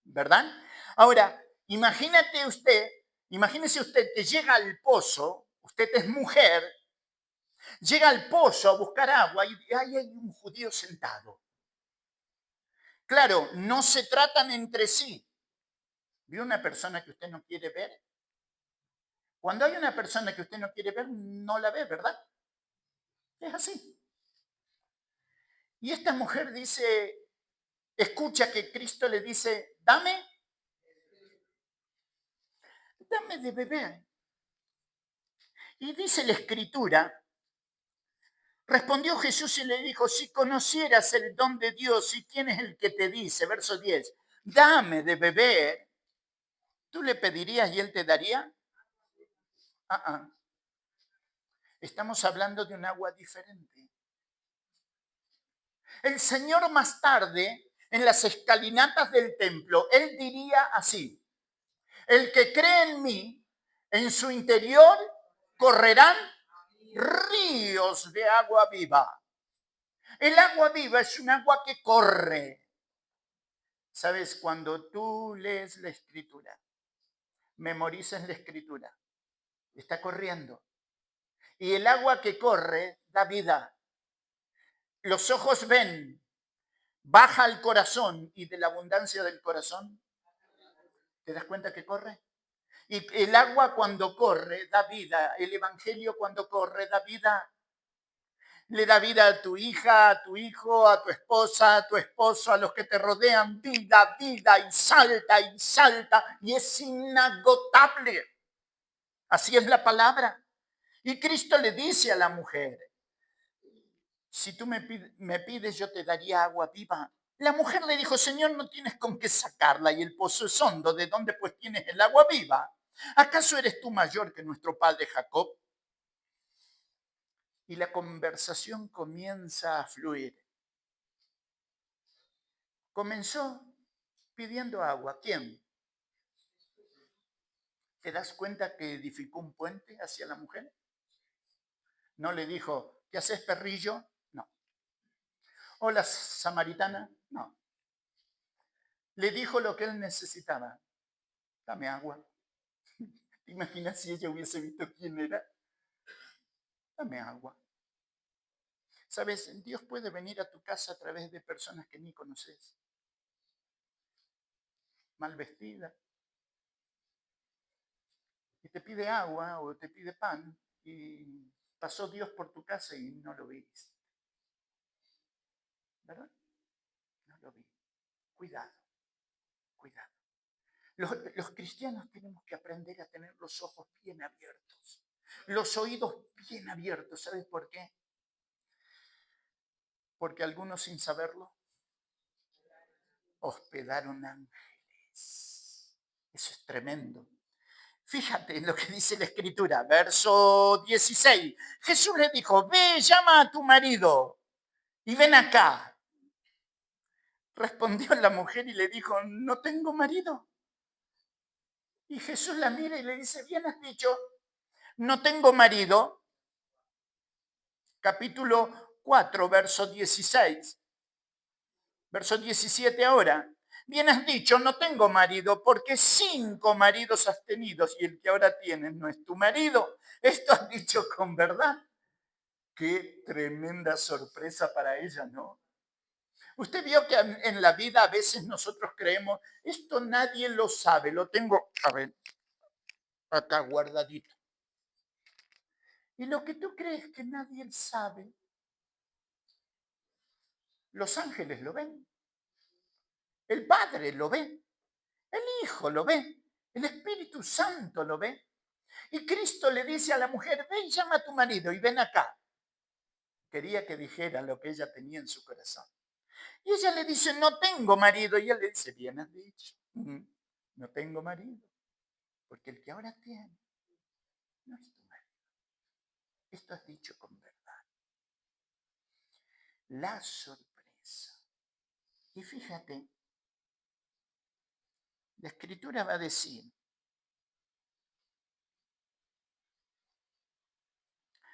¿Verdad? Ahora, imagínese usted que llega al pozo, usted es mujer, llega al pozo a buscar agua y ahí hay un judío sentado. Claro, no se tratan entre sí. ¿Vio una persona que usted no quiere ver? Cuando hay una persona que usted no quiere ver, no la ve, ¿verdad? Es así. Y esta mujer dice, escucha que Cristo le dice, dame de beber. Y dice la Escritura, respondió Jesús y le dijo, si conocieras el don de Dios y quién es el que te dice, verso 10, dame de beber, ¿tú le pedirías y él te daría? Estamos hablando de un agua diferente. El Señor más tarde, en las escalinatas del templo, él diría así, el que cree en mí, en su interior correrán ríos de agua viva. El agua viva es un agua que corre. ¿Sabes? Cuando tú lees la Escritura, memorizas la Escritura, está corriendo. Y el agua que corre da vida. Los ojos ven, baja al corazón y de la abundancia del corazón, ¿te das cuenta que corre? Y el agua cuando corre da vida. El Evangelio cuando corre da vida. Le da vida a tu hija, a tu hijo, a tu esposa, a tu esposo, a los que te rodean. Vida, vida y salta y es inagotable. Así es la palabra. Y Cristo le dice a la mujer, si tú me pides, yo te daría agua viva. La mujer le dijo, Señor, no tienes con qué sacarla y el pozo es hondo. ¿De dónde pues tienes el agua viva? ¿Acaso eres tú mayor que nuestro padre Jacob? Y la conversación comienza a fluir. Comenzó pidiendo agua. ¿Quién? ¿Te das cuenta que edificó un puente hacia la mujer? No le dijo, ¿qué haces, perrillo? No. Hola, samaritana. No. Le dijo lo que él necesitaba. Dame agua. ¿Te imaginas si ella hubiese visto quién era? Dame agua. ¿Sabes? Dios puede venir a tu casa a través de personas que ni conoces. Mal vestida. Y te pide agua o te pide pan. Y pasó Dios por tu casa y no lo viste. ¿Verdad? No lo vi. Cuidado, cuidado. Los cristianos tenemos que aprender a tener los ojos bien abiertos, los oídos bien abiertos. ¿Sabes por qué? Porque algunos, sin saberlo, hospedaron ángeles. Eso es tremendo. Fíjate en lo que dice la Escritura, verso 16. Jesús le dijo, ve, llama a tu marido y ven acá. Respondió la mujer y le dijo, no tengo marido. Y Jesús la mira y le dice, bien has dicho, no tengo marido. Capítulo 4, verso 16. Verso 17 ahora. Bien has dicho, no tengo marido, porque 5 maridos has tenido y el que ahora tienes no es tu marido. Esto has dicho con verdad. Qué tremenda sorpresa para ella, ¿no? Usted vio que en la vida a veces nosotros creemos, esto nadie lo sabe, lo tengo, a ver, acá guardadito. Y lo que tú crees que nadie sabe, los ángeles lo ven, el Padre lo ve, el Hijo lo ve, el Espíritu Santo lo ve. Y Cristo le dice a la mujer, ven, llama a tu marido y ven acá. Quería que dijera lo que ella tenía en su corazón. Y ella le dice, no tengo marido. Y él le dice, bien has dicho, no tengo marido. Porque el que ahora tiene no es tu marido. Esto has dicho con verdad. La sorpresa. Y fíjate, la Escritura va a decir,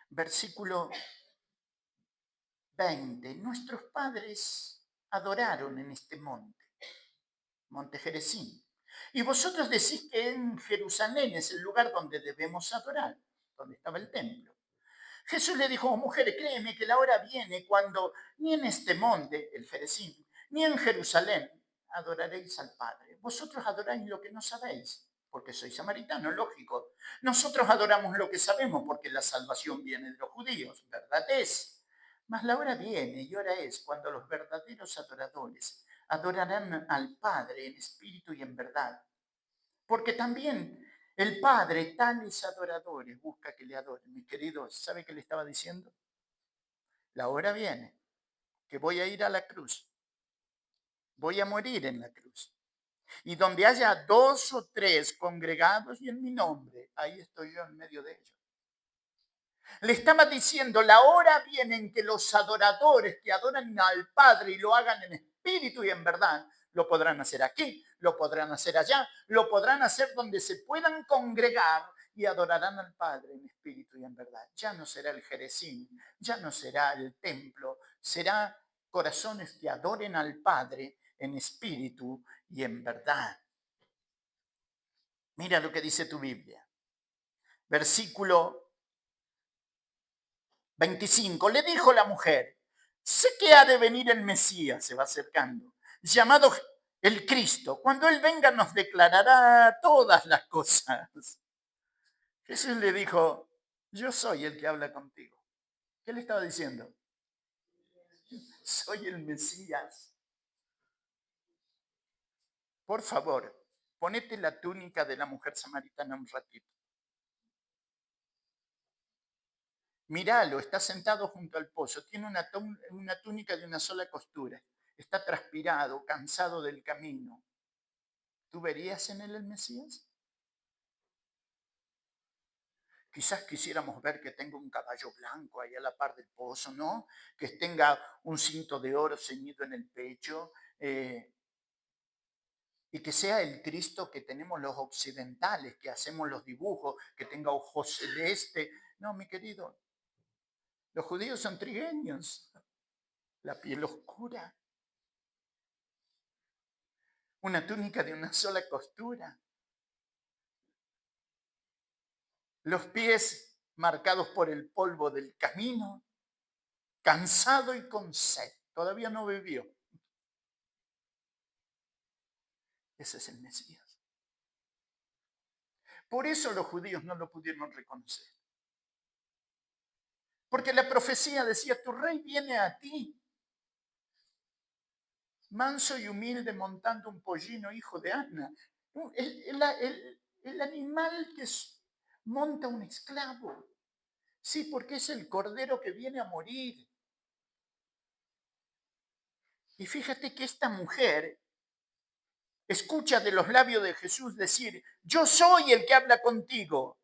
versículo 20, nuestros padres adoraron en este monte Gerizim. Y vosotros decís que en Jerusalén es el lugar donde debemos adorar, donde estaba el templo. Jesús le dijo, mujer, créeme que la hora viene cuando ni en este monte, el Gerizim, ni en Jerusalén adoraréis al Padre. Vosotros adoráis lo que no sabéis, porque sois samaritanos, lógico. Nosotros adoramos lo que sabemos, porque la salvación viene de los judíos, verdad es. Mas la hora viene y hora es cuando los verdaderos adoradores adorarán al Padre en espíritu y en verdad. Porque también el Padre, tales adoradores, busca que le adoren. Mis queridos, ¿sabe qué le estaba diciendo? La hora viene, que voy a ir a la cruz. Voy a morir en la cruz. Y donde haya 2 o 3 congregados y en mi nombre, ahí estoy yo en medio de ellos. Le estaba diciendo, la hora viene en que los adoradores que adoran al Padre y lo hagan en espíritu y en verdad, lo podrán hacer aquí, lo podrán hacer allá, lo podrán hacer donde se puedan congregar y adorarán al Padre en espíritu y en verdad. Ya no será el Gerizim, ya no será el templo, será corazones que adoren al Padre en espíritu y en verdad. Mira lo que dice tu Biblia. Versículo 25. Le dijo la mujer, sé que ha de venir el Mesías, se va acercando, llamado el Cristo. Cuando Él venga nos declarará todas las cosas. Jesús le dijo, yo soy el que habla contigo. ¿Qué le estaba diciendo? Soy el Mesías. Por favor, ponete la túnica de la mujer samaritana un ratito. Míralo, está sentado junto al pozo, tiene una túnica de una sola costura, está transpirado, cansado del camino. ¿Tú verías en él el Mesías? Quizás quisiéramos ver que tenga un caballo blanco ahí a la par del pozo, ¿no? Que tenga un cinto de oro ceñido en el pecho y que sea el Cristo que tenemos los occidentales, que hacemos los dibujos, que tenga ojos celestes. No, mi querido, los judíos son trigueños, la piel oscura, una túnica de una sola costura, los pies marcados por el polvo del camino, cansado y con sed, todavía no bebió. Ese es el Mesías. Por eso los judíos no lo pudieron reconocer. Porque la profecía decía, tu rey viene a ti, manso y humilde montando un pollino, hijo de Ana. el animal que monta un esclavo. Sí, porque es el cordero que viene a morir. Y fíjate que esta mujer escucha de los labios de Jesús decir, yo soy el que habla contigo.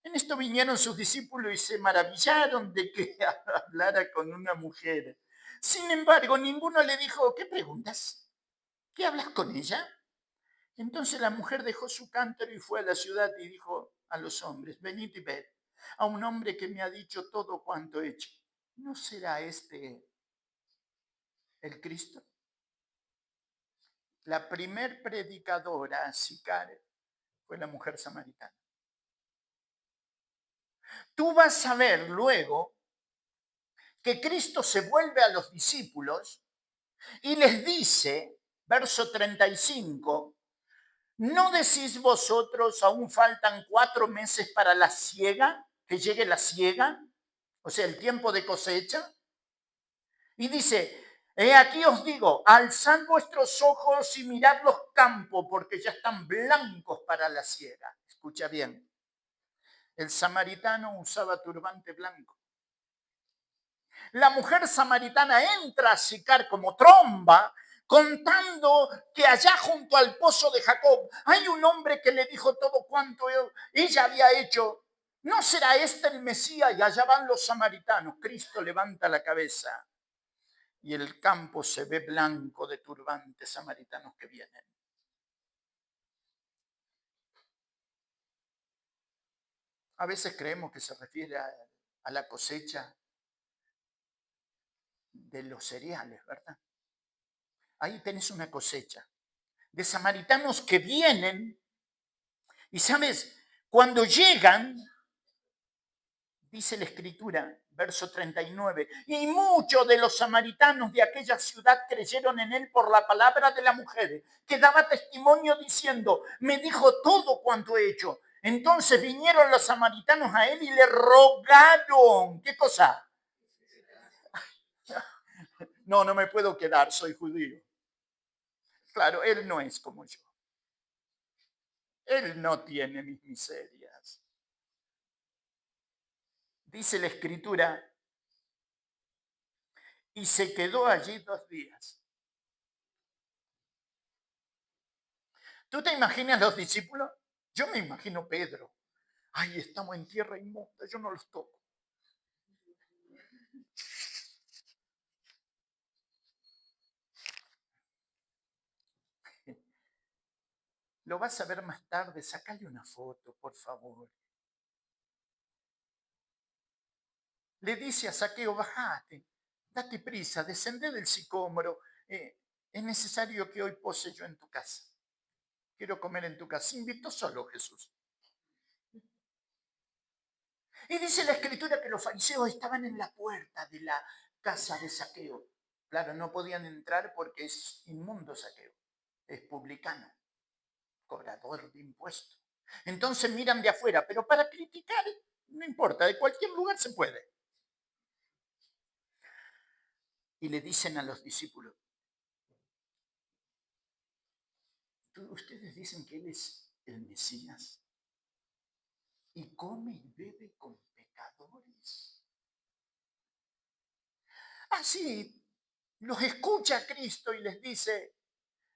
En esto vinieron sus discípulos y se maravillaron de que hablara con una mujer. Sin embargo, ninguno le dijo, ¿qué preguntas? ¿Qué hablas con ella? Entonces la mujer dejó su cántaro y fue a la ciudad y dijo a los hombres, venid y ved a un hombre que me ha dicho todo cuanto he hecho. ¿No será este el Cristo? La primer predicadora, Sicar, fue la mujer samaritana. Tú vas a ver luego que Cristo se vuelve a los discípulos y les dice, verso 35, ¿no decís vosotros aún faltan 4 meses para la siega, que llegue la siega? O sea, el tiempo de cosecha. Y dice, he aquí os digo, alzad vuestros ojos y mirad los campos, porque ya están blancos para la siega. Escucha bien, el samaritano usaba turbante blanco. La mujer samaritana entra a Sicar como tromba, contando que allá junto al pozo de Jacob hay un hombre que le dijo todo cuanto ella había hecho. ¿No será este el Mesías? Y allá van los samaritanos. Cristo levanta la cabeza y el campo se ve blanco de turbantes samaritanos que vienen. A veces creemos que se refiere a la cosecha de los cereales, ¿verdad? Ahí tenés una cosecha de samaritanos que vienen y, ¿sabes? Cuando llegan, dice la Escritura, verso 39, y muchos de los samaritanos de aquella ciudad creyeron en él por la palabra de la mujer, que daba testimonio diciendo, me dijo todo cuanto he hecho. Entonces vinieron los samaritanos a él y le rogaron. ¿Qué cosa? No, no me puedo quedar, soy judío. Claro, él no es como yo. Él no tiene mis miserias. Dice la Escritura, y se quedó allí 2 días. ¿Tú te imaginas los discípulos? Yo me imagino Pedro. Ay, estamos en tierra inmunda, yo no los toco. Lo vas a ver más tarde, sacale una foto, por favor. Le dice a Saqueo, bajate, date prisa, descende del sicómoro. Es necesario que hoy pose yo en tu casa. Quiero comer en tu casa. Invitó solo Jesús. Y dice la Escritura que los fariseos estaban en la puerta de la casa de Saqueo. Claro, no podían entrar porque es inmundo Saqueo. Es publicano, cobrador de impuestos. Entonces miran de afuera, pero para criticar, no importa, de cualquier lugar se puede. Y le dicen a los discípulos, ustedes dicen que él es el Mesías y come y bebe con pecadores. Así los escucha Cristo y les dice,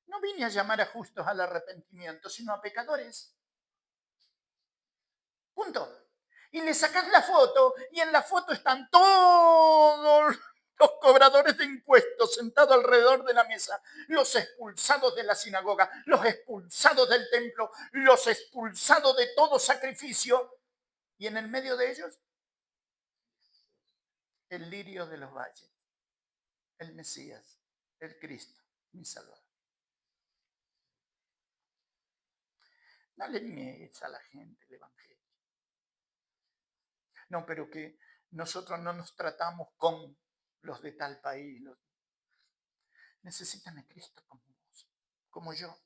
no vine a llamar a justos al arrepentimiento, sino a pecadores. Punto. Y le sacas la foto y en la foto están todos los cobradores de impuestos sentados alrededor de la mesa, los expulsados de la sinagoga, los expulsados del templo, los expulsados de todo sacrificio. Y en el medio de ellos, el lirio de los valles, el Mesías, el Cristo, mi Salvador. No le niegues a la gente el Evangelio. No, pero que nosotros no nos tratamos con los de tal país. Necesitan a Cristo como vos, como yo.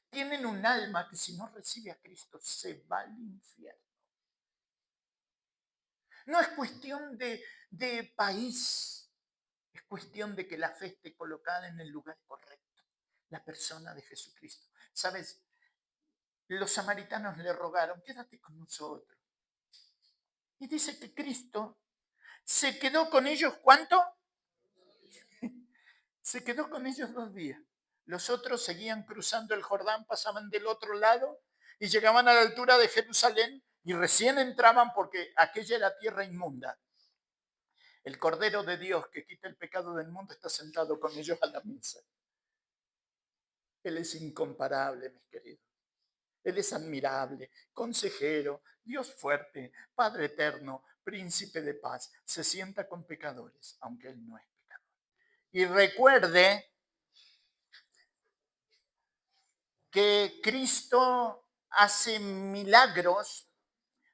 Tienen un alma que si no recibe a Cristo se va al infierno. No es cuestión de país, es cuestión de que la fe esté colocada en el lugar correcto. la persona de Jesucristo. ¿Sabes? Los samaritanos le rogaron, quédate con nosotros. Y dice que Cristo se quedó con ellos, ¿cuánto? Se quedó con ellos 2 días. Los otros seguían cruzando el Jordán, pasaban del otro lado y llegaban a la altura de Jerusalén y recién entraban porque aquella era tierra inmunda. El Cordero de Dios que quita el pecado del mundo está sentado con ellos a la mesa. Él es incomparable, mis queridos. Él es admirable, consejero, Dios fuerte, Padre eterno, príncipe de paz. Se sienta con pecadores, aunque Él no es pecador. Y recuerde que Cristo hace milagros,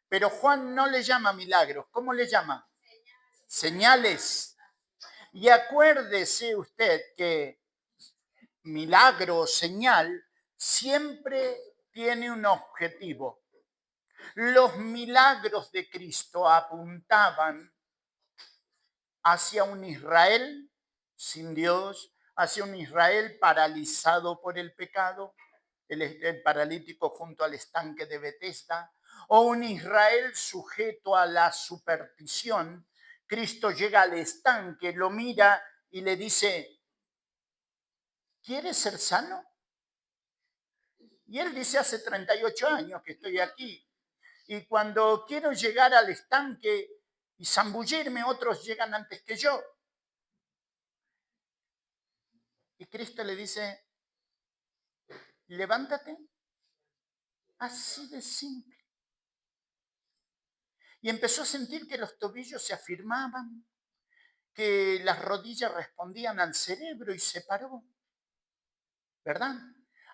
pero Juan no le llama milagros. ¿Cómo le llama? Señales. Y acuérdese usted que milagro o señal siempre tiene un objetivo. Los milagros de Cristo apuntaban hacia un Israel sin Dios, hacia un Israel paralizado por el pecado, el paralítico junto al estanque de Betesda, o un Israel sujeto a la superstición. Cristo llega al estanque, lo mira y le dice, ¿quieres ser sano? Y él dice, hace 38 años que estoy aquí. Y cuando quiero llegar al estanque y zambullirme, otros llegan antes que yo. Y Cristo le dice, levántate. Así de simple. Y empezó a sentir que los tobillos se afirmaban, que las rodillas respondían al cerebro y se paró. ¿Verdad?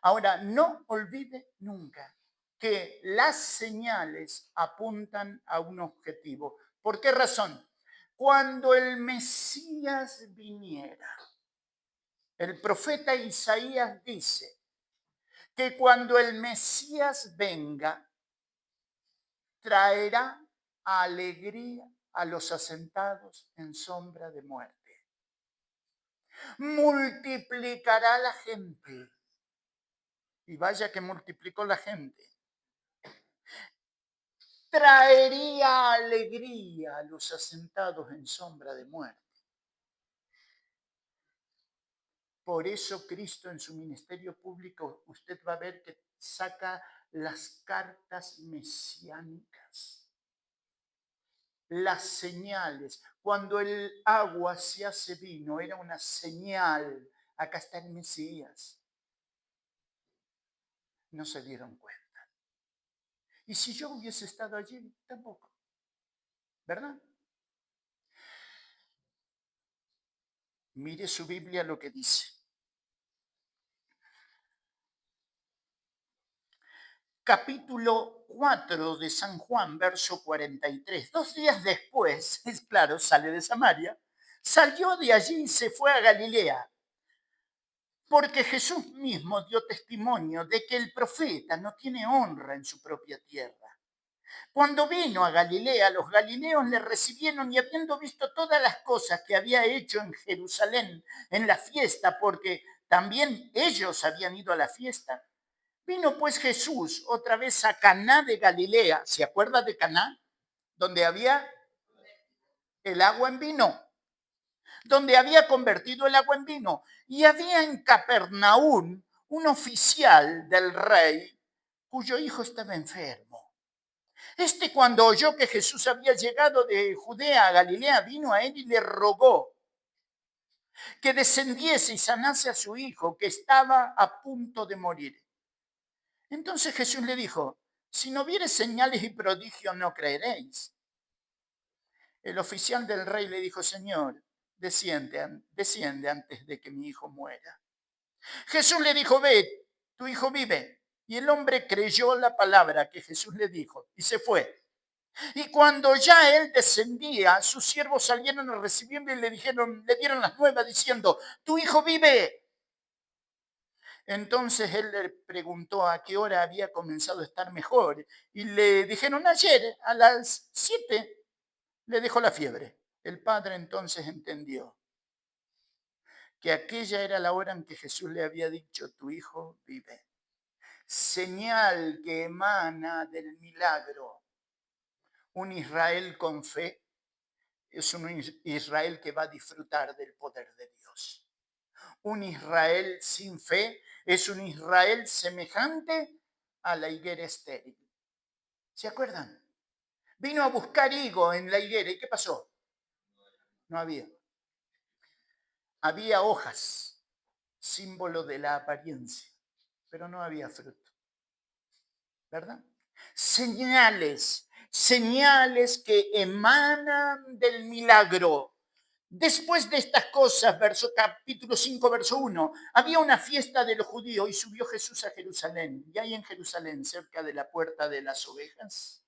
Ahora, no olvide nunca que las señales apuntan a un objetivo. ¿Por qué razón? Cuando el Mesías viniera, el profeta Isaías dice que cuando el Mesías venga, traerá alegría a los asentados en sombra de muerte. Multiplicará la gente. Y vaya que multiplicó la gente. Traería alegría a los asentados en sombra de muerte. Por eso Cristo en su ministerio público, usted va a ver que saca las cartas mesiánicas, las señales. Cuando el agua se hace vino, era una señal. Acá está el Mesías. No se dieron cuenta. Y si yo hubiese estado allí, tampoco. ¿Verdad? Mire su Biblia lo que dice. Capítulo 4 de San Juan, verso 43. 2 días después, es claro, sale de Samaria, salió de allí y se fue a Galilea, porque Jesús mismo dio testimonio de que el profeta no tiene honra en su propia tierra. Cuando vino a Galilea, los galileos le recibieron y habiendo visto todas las cosas que había hecho en Jerusalén en la fiesta, porque también ellos habían ido a la fiesta, vino pues Jesús otra vez a Caná de Galilea. ¿Se acuerda de Caná? Donde había el agua en vino. Donde había convertido el agua en vino. Y había en Capernaum un oficial del rey cuyo hijo estaba enfermo. Cuando oyó que Jesús había llegado de Judea a Galilea, vino a él y le rogó que descendiese y sanase a su hijo, que estaba a punto de morir. Entonces Jesús le dijo, si no vieres señales y prodigios, no creeréis. El oficial del rey le dijo, Señor, desciende antes de que mi hijo muera. Jesús le dijo, ve, tu hijo vive. Y el hombre creyó la palabra que Jesús le dijo y se fue. Y cuando ya él descendía, sus siervos salieron a recibirle y le dieron las nuevas diciendo, tu hijo vive. Entonces él le preguntó a qué hora había comenzado a estar mejor y le dijeron ayer a las 7 le dejó la fiebre. El padre entonces entendió que aquella era la hora en que Jesús le había dicho, tu hijo vive. Señal que emana del milagro. Un Israel con fe es un Israel que va a disfrutar del poder de Dios. Un Israel sin fe es un Israel semejante a la higuera estéril. ¿Se acuerdan? Vino a buscar higo en la higuera. ¿Y qué pasó? No había. Había hojas, símbolo de la apariencia, pero no había fruto. ¿Verdad? Señales, señales que emanan del milagro. Después de estas cosas, capítulo 5, verso 1, había una fiesta de los judíos y subió Jesús a Jerusalén. Y hay en Jerusalén, cerca de la puerta de las ovejas,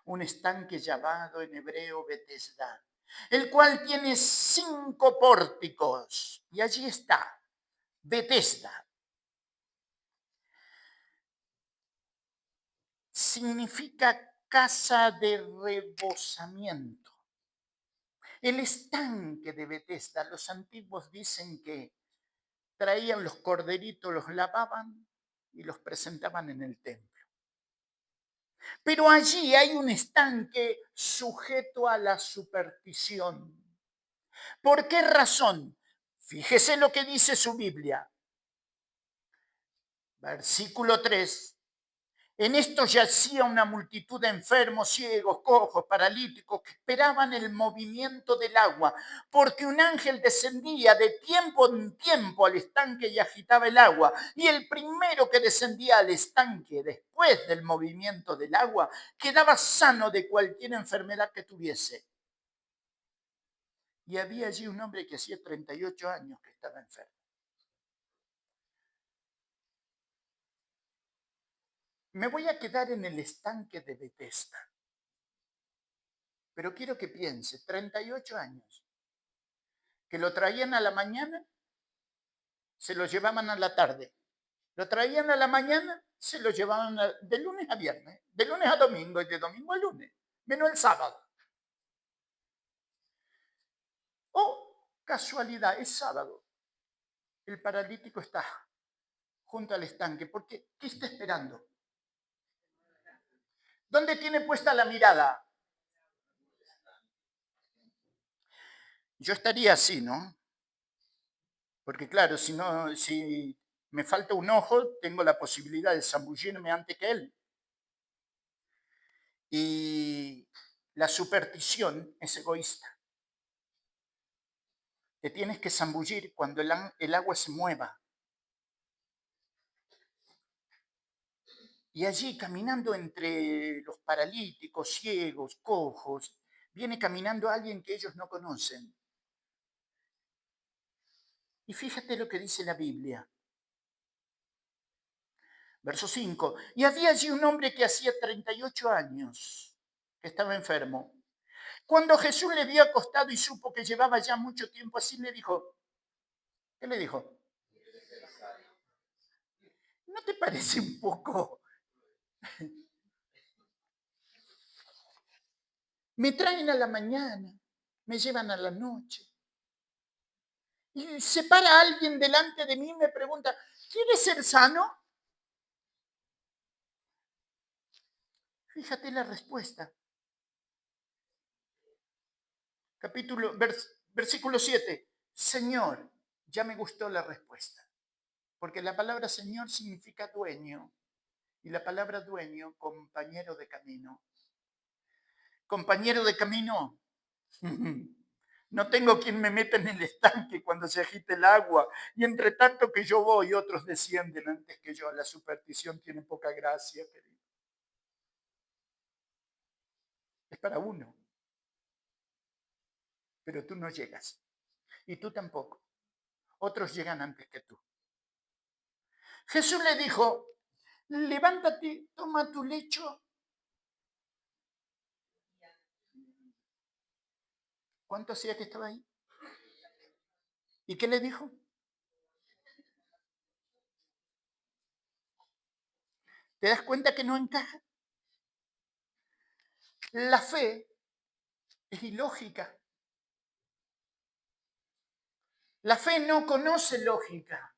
un estanque llamado en hebreo Betesda, el cual tiene 5 pórticos. Y allí está, Betesda. Significa casa de rebosamiento. El estanque de Betesda, los antiguos dicen que traían los corderitos, los lavaban y los presentaban en el templo. Pero allí hay un estanque sujeto a la superstición. ¿Por qué razón? Fíjese lo que dice su Biblia. Versículo 3. En esto yacía una multitud de enfermos, ciegos, cojos, paralíticos, que esperaban el movimiento del agua, porque un ángel descendía de tiempo en tiempo al estanque y agitaba el agua. Y el primero que descendía al estanque después del movimiento del agua quedaba sano de cualquier enfermedad que tuviese. Y había allí un hombre que hacía 38 años que estaba enfermo. Me voy a quedar en el estanque de Betesda. Pero quiero que piense, 38 años, que lo traían a la mañana, se lo llevaban a la tarde. Lo traían a la mañana, se lo llevaban de lunes a viernes, de lunes a domingo y de domingo a lunes, menos el sábado. Oh, casualidad, es sábado. El paralítico está junto al estanque, porque ¿qué está esperando? ¿Dónde tiene puesta la mirada? Yo estaría así, ¿no? Porque claro, si me falta un ojo, tengo la posibilidad de zambullirme antes que él. Y la superstición es egoísta. Te tienes que zambullir cuando el agua se mueva. Y allí, caminando entre los paralíticos, ciegos, cojos, viene caminando alguien que ellos no conocen. Y fíjate lo que dice la Biblia. Verso 5. Y había allí un hombre que hacía 38 años que estaba enfermo. Cuando Jesús le vio acostado y supo que llevaba ya mucho tiempo así, le dijo, ¿qué le dijo? ¿No te parece un poco? Me traen a la mañana, me llevan a la noche. Y se para alguien delante de mí y me pregunta, ¿quieres ser sano? Fíjate la respuesta. Versículo 7. Señor, ya me gustó la respuesta. Porque la palabra Señor significa dueño. Y la palabra dueño, compañero de camino. Compañero de camino. No tengo quien me meta en el estanque cuando se agite el agua. Y entre tanto que yo voy, otros descienden antes que yo. La superstición tiene poca gracia, querido. Es para uno. Pero tú no llegas. Y tú tampoco. Otros llegan antes que tú. Jesús le dijo, levántate, toma tu lecho. ¿Cuánto hacía que estaba ahí? ¿Y qué le dijo? ¿Te das cuenta que no encaja? La fe es ilógica. La fe no conoce lógica.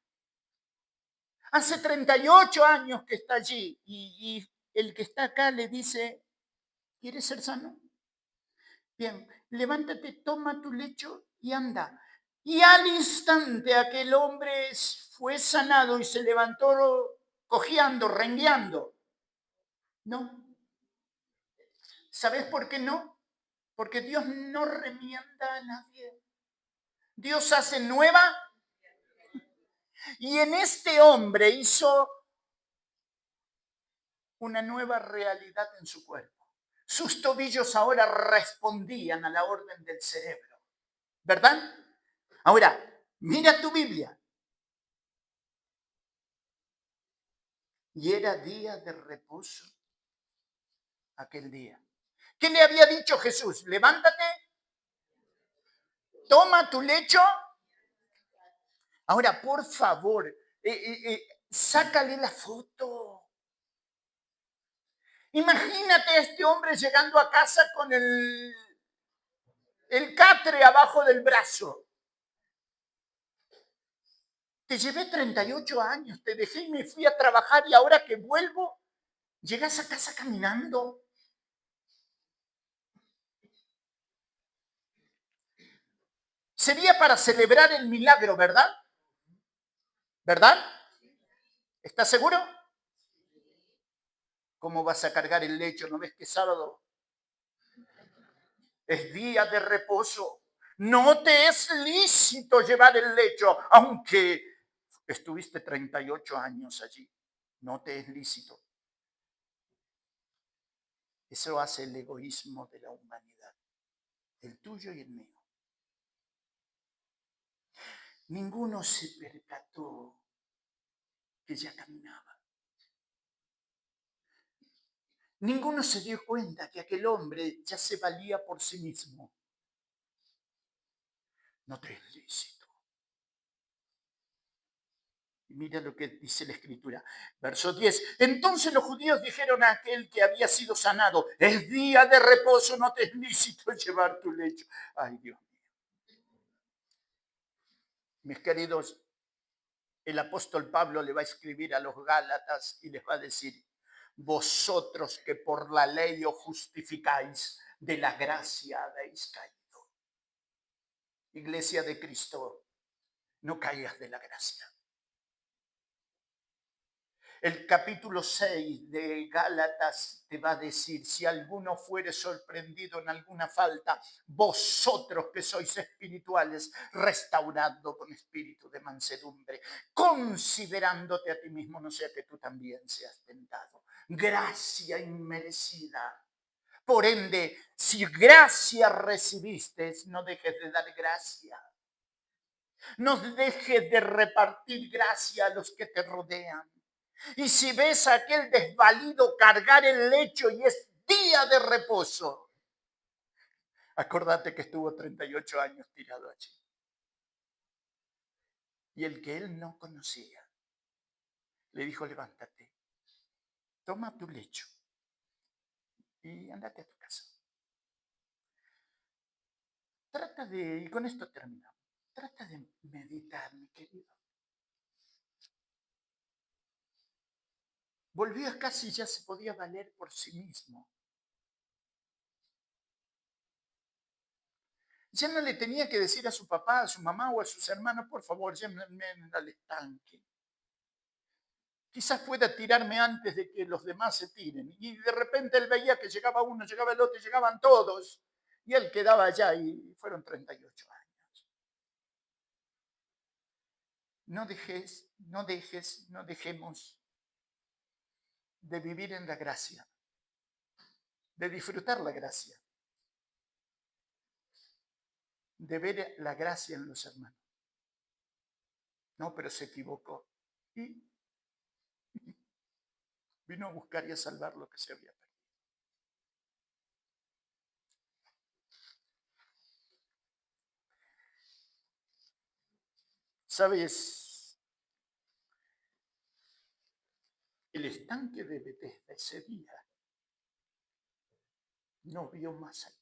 Hace 38 años que está allí y el que está acá le dice, ¿quieres ser sano? Bien, levántate, toma tu lecho y anda. Y al instante aquel hombre fue sanado y se levantó cojeando, rengueando. No. ¿Sabes por qué no? Porque Dios no remienda a nadie. Dios hace nueva y en este hombre hizo una nueva realidad en su cuerpo. Sus tobillos ahora respondían a la orden del cerebro. ¿Verdad? Ahora, mira tu Biblia. Y era día de reposo aquel día. ¿Qué le había dicho Jesús? Levántate, toma tu lecho. Ahora, por favor, sácale la foto. Imagínate a este hombre llegando a casa con el catre abajo del brazo. Te llevé 38 años, te dejé y me fui a trabajar y ahora que vuelvo, llegas a casa caminando. Sería para celebrar el milagro, ¿verdad? ¿Verdad? ¿Estás seguro? ¿Cómo vas a cargar el lecho? ¿No ves que es sábado? Es día de reposo. No te es lícito llevar el lecho, aunque estuviste 38 años allí. No te es lícito. Eso hace el egoísmo de la humanidad, el tuyo y el mío. Ninguno se percató que ya caminaba. Ninguno se dio cuenta que aquel hombre ya se valía por sí mismo. No te es lícito. Mira lo que dice la Escritura. Verso 10. Entonces los judíos dijeron a aquel que había sido sanado, es día de reposo, no te es lícito llevar tu lecho. Ay, Dios mío. Mis queridos, el apóstol Pablo le va a escribir a los Gálatas y les va a decir, vosotros que por la ley os justificáis, de la gracia habéis caído. Iglesia de Cristo, no caigas de la gracia. El capítulo 6 de Gálatas te va a decir, si alguno fuere sorprendido en alguna falta, vosotros que sois espirituales, restaurando con espíritu de mansedumbre, considerándote a ti mismo, no sea que tú también seas tentado. Gracia inmerecida. Por ende, si gracia recibiste, no dejes de dar gracia. No dejes de repartir gracia a los que te rodean. Y si ves a aquel desvalido cargar el lecho y es día de reposo, acordate que estuvo 38 años tirado allí. Y el que él no conocía, le dijo, levántate, toma tu lecho y andate a tu casa. Trata de, y con esto terminamos, trata de meditar, mi querido. Volvió a casa y ya se podía valer por sí mismo. Ya no le tenía que decir a su papá, a su mamá o a sus hermanos, por favor, llévenme al estanque. Quizás pueda tirarme antes de que los demás se tiren. Y de repente él veía que llegaba uno, llegaba el otro, llegaban todos. Y él quedaba allá y fueron 38 años. No dejemos de vivir en la gracia, de disfrutar la gracia, de ver la gracia en los hermanos. No, pero se equivocó. Y vino a buscar y a salvar lo que se había perdido. ¿Sabes? El estanque de Bethesda ese día no vio más allá.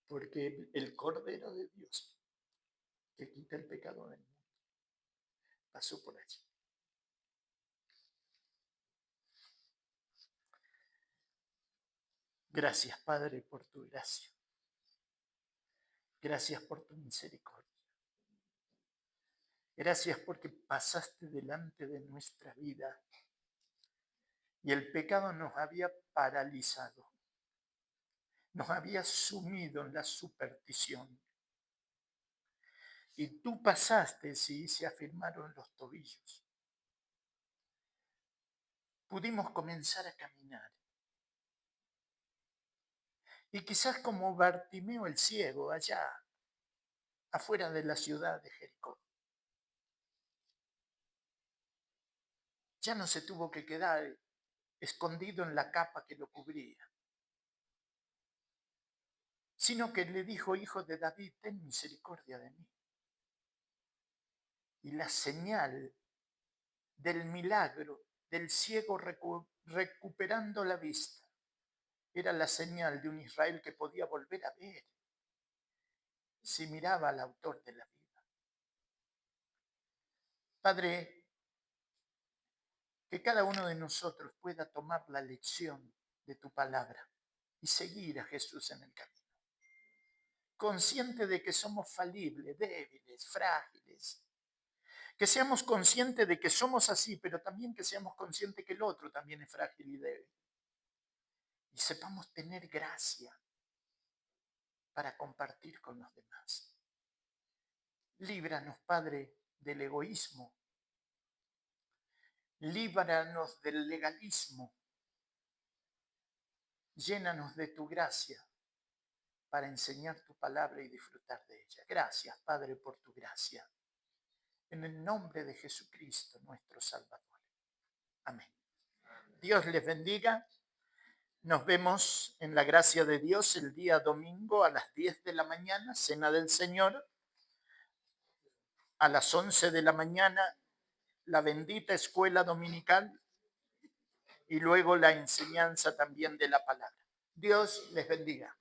porque el Cordero de Dios que quita el pecado del mundo pasó por allí. Gracias, Padre, por tu gracia. Gracias por tu misericordia. Gracias porque pasaste delante de nuestra vida y el pecado nos había paralizado, nos había sumido en la superstición. Y tú pasaste y se afirmaron los tobillos. Pudimos comenzar a caminar. Y quizás como Bartimeo el ciego allá afuera de la ciudad de Jericó. Ya no se tuvo que quedar escondido en la capa que lo cubría, sino que le dijo: hijo de David, ten misericordia de mí. Y la señal del milagro del ciego recuperando la vista era la señal de un Israel que podía volver a ver si miraba al autor de la vida. Padre, que cada uno de nosotros pueda tomar la lección de tu palabra y seguir a Jesús en el camino. Consciente de que somos falibles, débiles, frágiles. Que seamos conscientes de que somos así, pero también que seamos conscientes que el otro también es frágil y débil. Y sepamos tener gracia para compartir con los demás. Líbranos, Padre, del egoísmo. Líbranos del legalismo. Llénanos de tu gracia para enseñar tu palabra y disfrutar de ella. Gracias, Padre, por tu gracia. En el nombre de Jesucristo, nuestro Salvador. Amén. Dios les bendiga. Nos vemos en la gracia de Dios el día domingo a las 10 de la mañana, Cena del Señor. A las 11 de la mañana, la bendita escuela dominical. Y luego la enseñanza también de la palabra. Dios les bendiga.